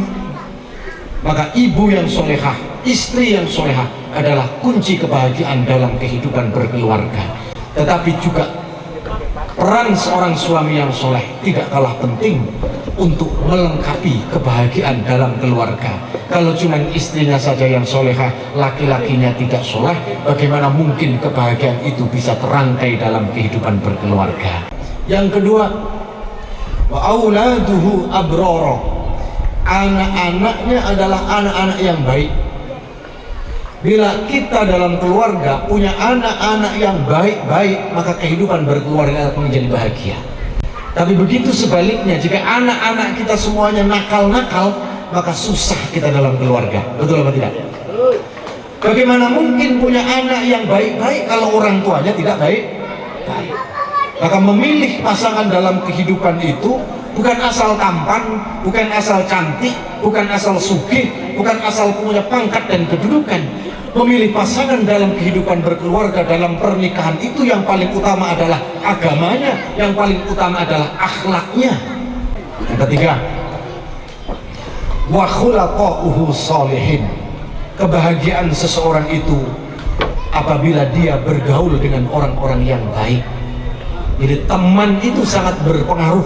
Maka ibu yang solehah, istri yang solehah adalah kunci kebahagiaan dalam kehidupan berkeluarga. Tetapi juga peran seorang suami yang soleh tidak kalah penting untuk melengkapi kebahagiaan dalam keluarga. Kalau cuma istrinya saja yang solehah, laki-lakinya tidak soleh, bagaimana mungkin kebahagiaan itu bisa terangkai dalam kehidupan berkeluarga? Yang kedua, wa auladuhu abroro. Anak-anaknya adalah anak-anak yang baik. Bila kita dalam keluarga punya anak-anak yang baik-baik, maka kehidupan berkeluarga akan menjadi bahagia. Tapi begitu sebaliknya, jika anak-anak kita semuanya nakal-nakal, maka susah kita dalam keluarga. Betul apa tidak? Bagaimana mungkin punya anak yang baik-baik kalau orang tuanya tidak baik-baik? Maka memilih pasangan dalam kehidupan itu bukan asal tampan, bukan asal cantik, bukan asal sugih, bukan asal punya pangkat dan kedudukan. Memilih pasangan dalam kehidupan berkeluarga, dalam pernikahan itu yang paling utama adalah agamanya, yang paling utama adalah akhlaknya. Yang ketiga, wa khulaqa'uhu sholihin. Kebahagiaan seseorang itu apabila dia bergaul dengan orang-orang yang baik. Jadi teman itu sangat berpengaruh.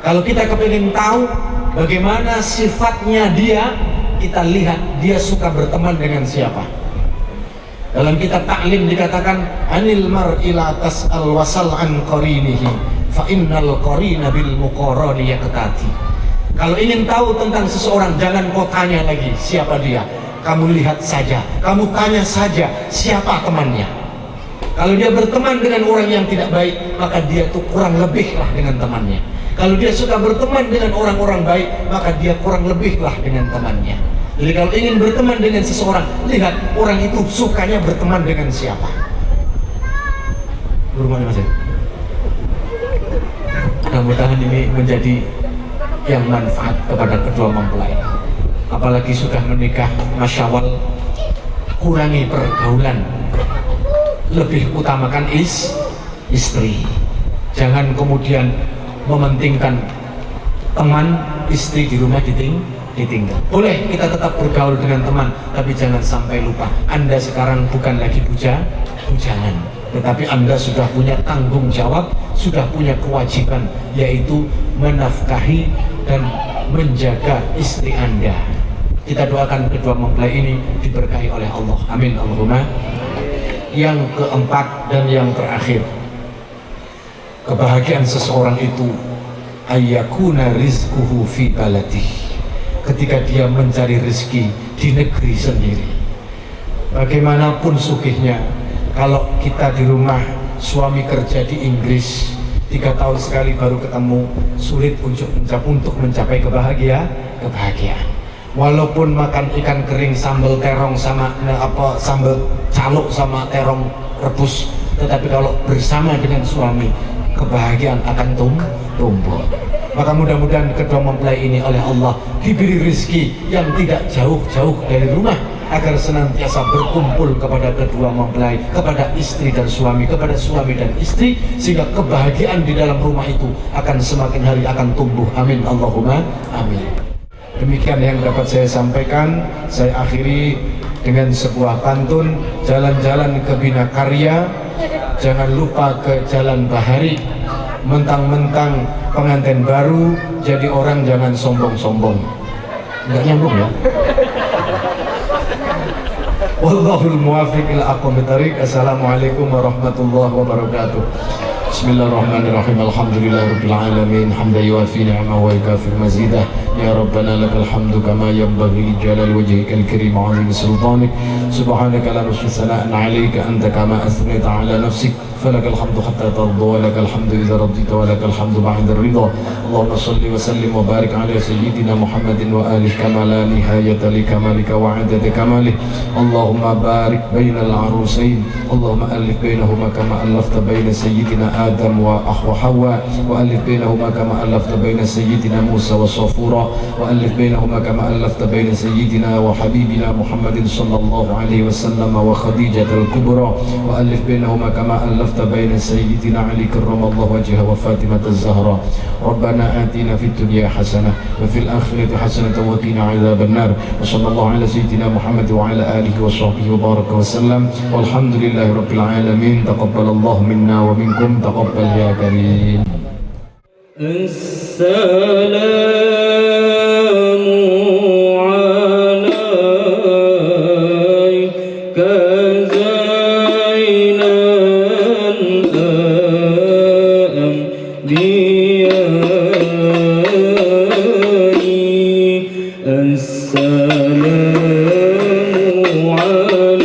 Kalau kita kepingin tahu bagaimana sifatnya dia, kita lihat dia suka berteman dengan siapa. Dalam kitab Ta'lim dikatakan, anil mar'i la tas'al wasal an qarinihi fa innal qarina bil muqarani yaqtati. Kalau ingin tahu tentang seseorang, jangan kau tanya lagi siapa dia. Kamu lihat saja, kamu tanya saja siapa temannya. Kalau dia berteman dengan orang yang tidak baik, maka dia tuh kurang lebihlah dengan temannya. Kalau dia suka berteman dengan orang-orang baik, maka dia kurang lebihlah dengan temannya. Jadi kalau ingin berteman dengan seseorang, lihat orang itu sukanya berteman dengan siapa. Berumahnya Mas. Mudah-mudahan ini menjadi yang manfaat kepada kedua mempelai. Apalagi sudah menikah, Masya Allah, kurangi pergaulan, lebih utamakan istri. Jangan kemudian mementingkan teman, istri di rumah ditinggal. Boleh kita tetap bergaul dengan teman, tapi jangan sampai lupa Anda sekarang bukan lagi bujangan, tetapi Anda sudah punya tanggung jawab, sudah punya kewajiban, yaitu menafkahi dan menjaga istri Anda. Kita doakan kedua mempelai ini diberkahi oleh Allah. Amin Allahumma. Yang keempat dan yang terakhir, kebahagiaan seseorang itu ayyakuna rizquhu fi baladih. Ketika dia mencari rezeki di negeri sendiri. Bagaimanapun sugihnya, kalau kita di rumah, suami kerja di Inggris, 3 tahun sekali baru ketemu, sulit untuk mencapai kebahagiaan. Walaupun makan ikan kering sambal terong sama sambal caluk sama terong rebus, tetapi kalau bersama dengan suami, kebahagiaan akan tumbuh. Maka mudah-mudahan kedua mempelai ini oleh Allah diberi rezeki yang tidak jauh-jauh dari rumah, agar senantiasa berkumpul kepada kedua mempelai, kepada istri dan suami, kepada suami dan istri, sehingga kebahagiaan di dalam rumah itu akan semakin hari akan tumbuh. Amin Allahumma amin. Demikian yang dapat saya sampaikan. Saya akhiri dengan sebuah pantun, jalan-jalan ke Bina Karya, jangan lupa ke Jalan Bahari. Mentang-mentang pengantin baru, jadi orang jangan sombong-sombong. Enggak nyambung ya? Wallahul muwaffiq ila aqwamit thariq. Assalamualaikum warahmatullahi wabarakatuh. Bismillahirrahmanirrahim. Alhamdulillahirabbil alamin. Hamdan yuwafi ni'amahu wa yukafi mazidah. Ya Rabbana lakal hamdu kama yanbaghi li jalali wajhikal karim wa 'azimi sultanik. Subhanaka la nuhsi sana'an 'alaika anta kama asnaita 'ala nafsik. Falakal hamdu hatta tarda wa lakal hamdu idza radita wa lakal hamdu ba'da ridha. Allahumma shalli wa sallim wa barik 'ala sayyidina Muhammadin wa alihi kama la nihayata li kamalika wa 'adada kamalih. Allahumma barik bainal 'arusain. Allahumma alif bainahuma kama alafta baina sayyidina Adam wa Hawa, wa alif bainahuma kama alafta baina sayyidina Musa wa Safura, wa alif bainahuma kama alafta baina sayyidina wa habibina Muhammadin sallallahu alaihi wasallam wa Khadijah al-Kubra, wa alif bainahuma kama alafta baina sayyidina Ali karramallahu wajhahu wa Fatimah az-Zahra. Rabbana atina fid dunya hasanah wa fil akhirati hasanah wa qina adzaban nar. Wa sallallahu ala sayyidina Muhammad wa ala alihi wa sahbihi wa baraka wa sallam. Walhamdulillahi rabbil alamin. Taqabbalallahu minna wa minkum. تقبل يا كريم. السلام عليك زين الأنبياء. السلام عليك.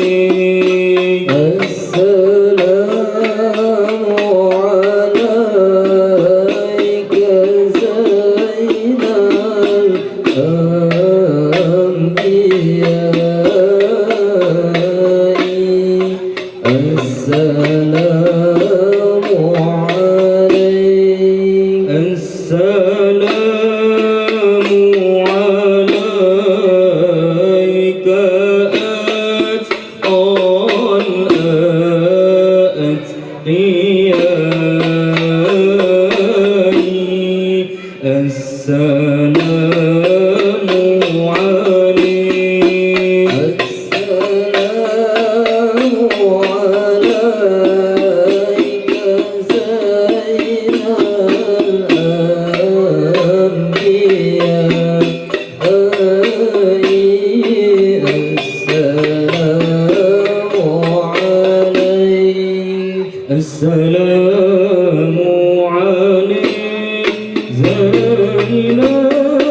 السلام عليك السلام عليك زين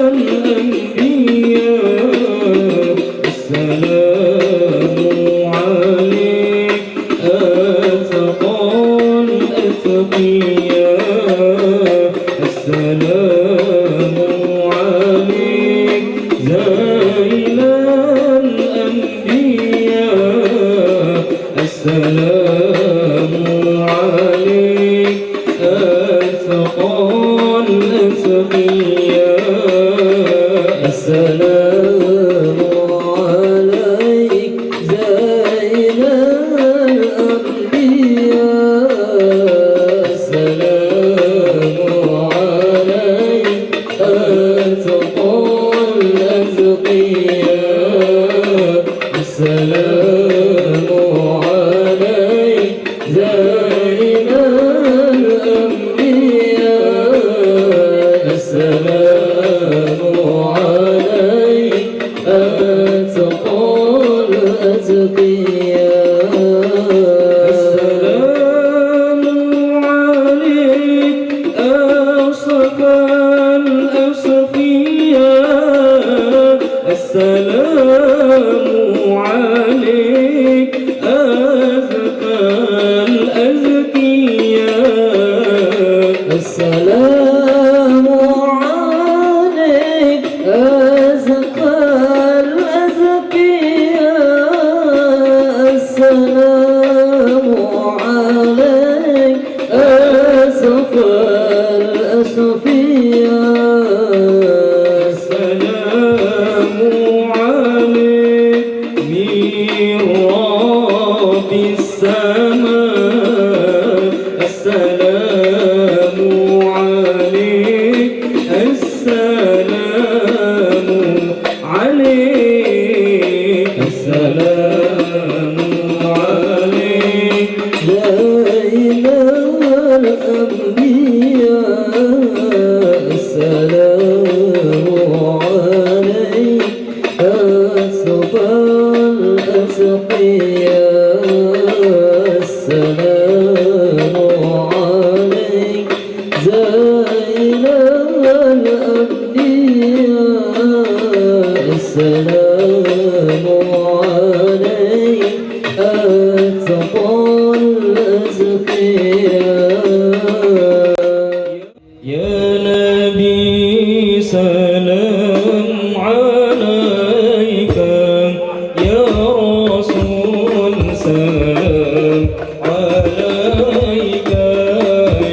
الأنبياء السلام عليك أتقى الأتقياء السلام عليك زين الأنبياء السلام عليك أتقى الأتقياء السلام عليك زين الأنبياء السلام عليك أتقى الأتقياء السلام عليك زين الأنبياء السلام عليك أتقى الأتقياء السلام عليك أصفى الأصفياء السلام عليك أزكى الأزكياء السلام عليك أزكى الأزكياء السلام عليك أصفى الأصفياء السلام عليك ميراب السماء السلام عليك السلام عليك السلام عليك زين الأنبياء السلام عليك أصفى الأصفياء السلام عليك زين الأنبياء السلام عليك أتقى الأزكياء يا نبي سلام عليك يا رسول سلام عليك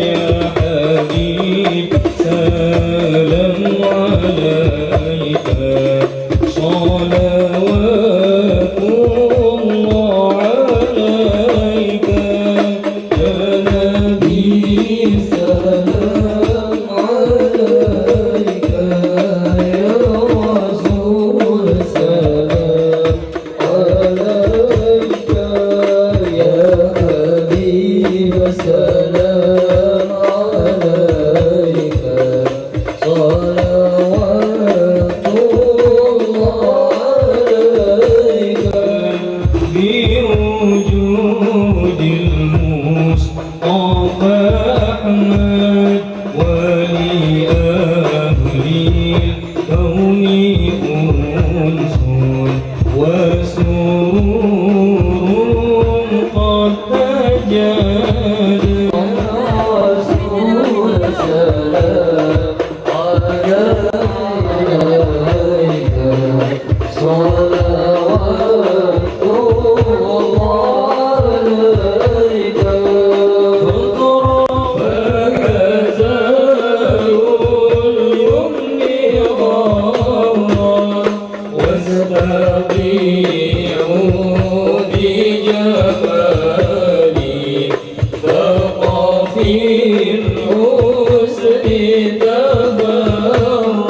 يا حبيب سلام عليك صلوات الله عليك يا نبي سلام عليك يا رسول سلام عليك يا حبيب سلام عليك صلوات الله عليك بوجود المصطفى أحمد ولأهل الكون أنس وسرور قد تجاد رسول سلام عليك صلوات الله عليك فكزال اليمن غارا واستطيع بجمالي فقى في الحسن تبرا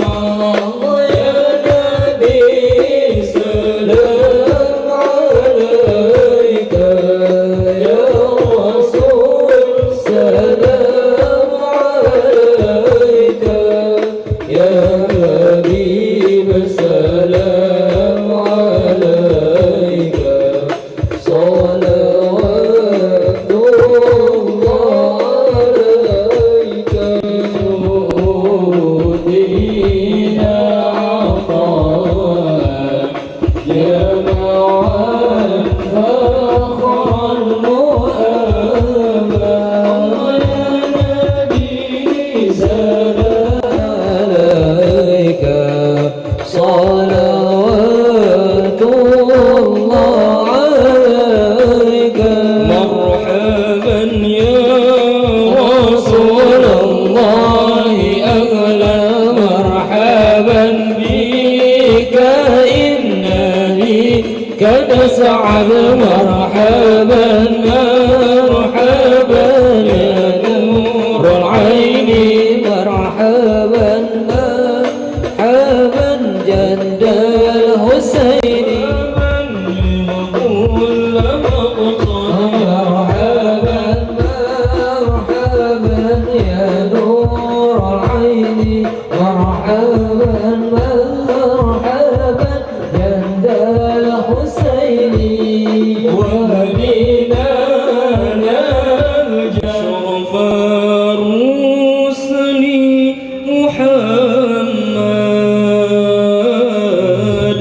عليك صلوات الله عليك مرحبا يا رسول الله أهلا مرحبا بك إنني قد سعد مرحبا مرحبا يا نور العين مرحبا مرحبا جد الحسين كل مرحبا مرحبا يا نور العين مرحبا مرحبا جد الحسين وهدينا نرجع شرف الرسل محمد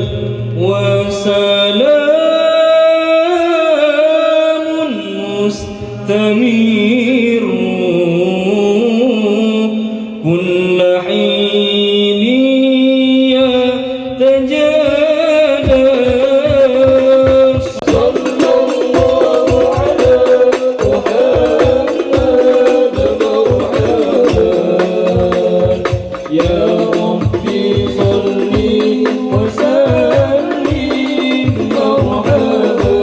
وسلام مستمر كل حين يتجدد صلى الله على محمد مرحبا يا ربي صلي وسلم مرحبا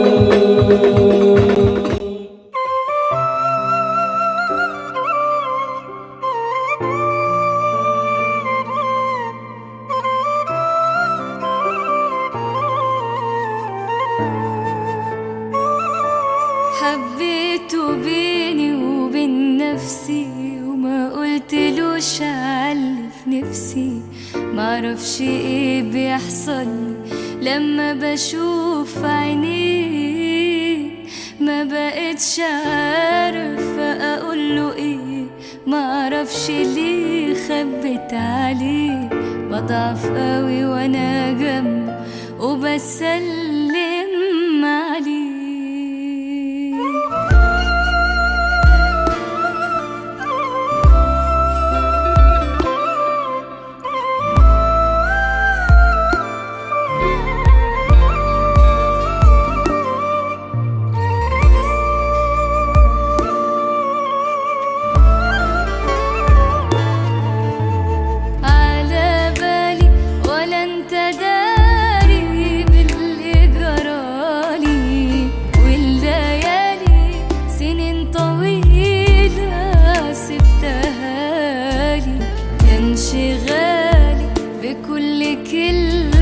حبيته بيني وبين نفسي وما قلتلوش عاللي في نفسي معرفش ايه بيحصل لما بشوف عينيه ما بقتش عارفة اقوله ايه معرفش ليه خبت عليه بضعف قوي وانا جنبه وبسلم عليه على بالي ولا انت داري باللي جرالي والليالي سنين طويلة سبتها لي كان شغالي بكل كلمة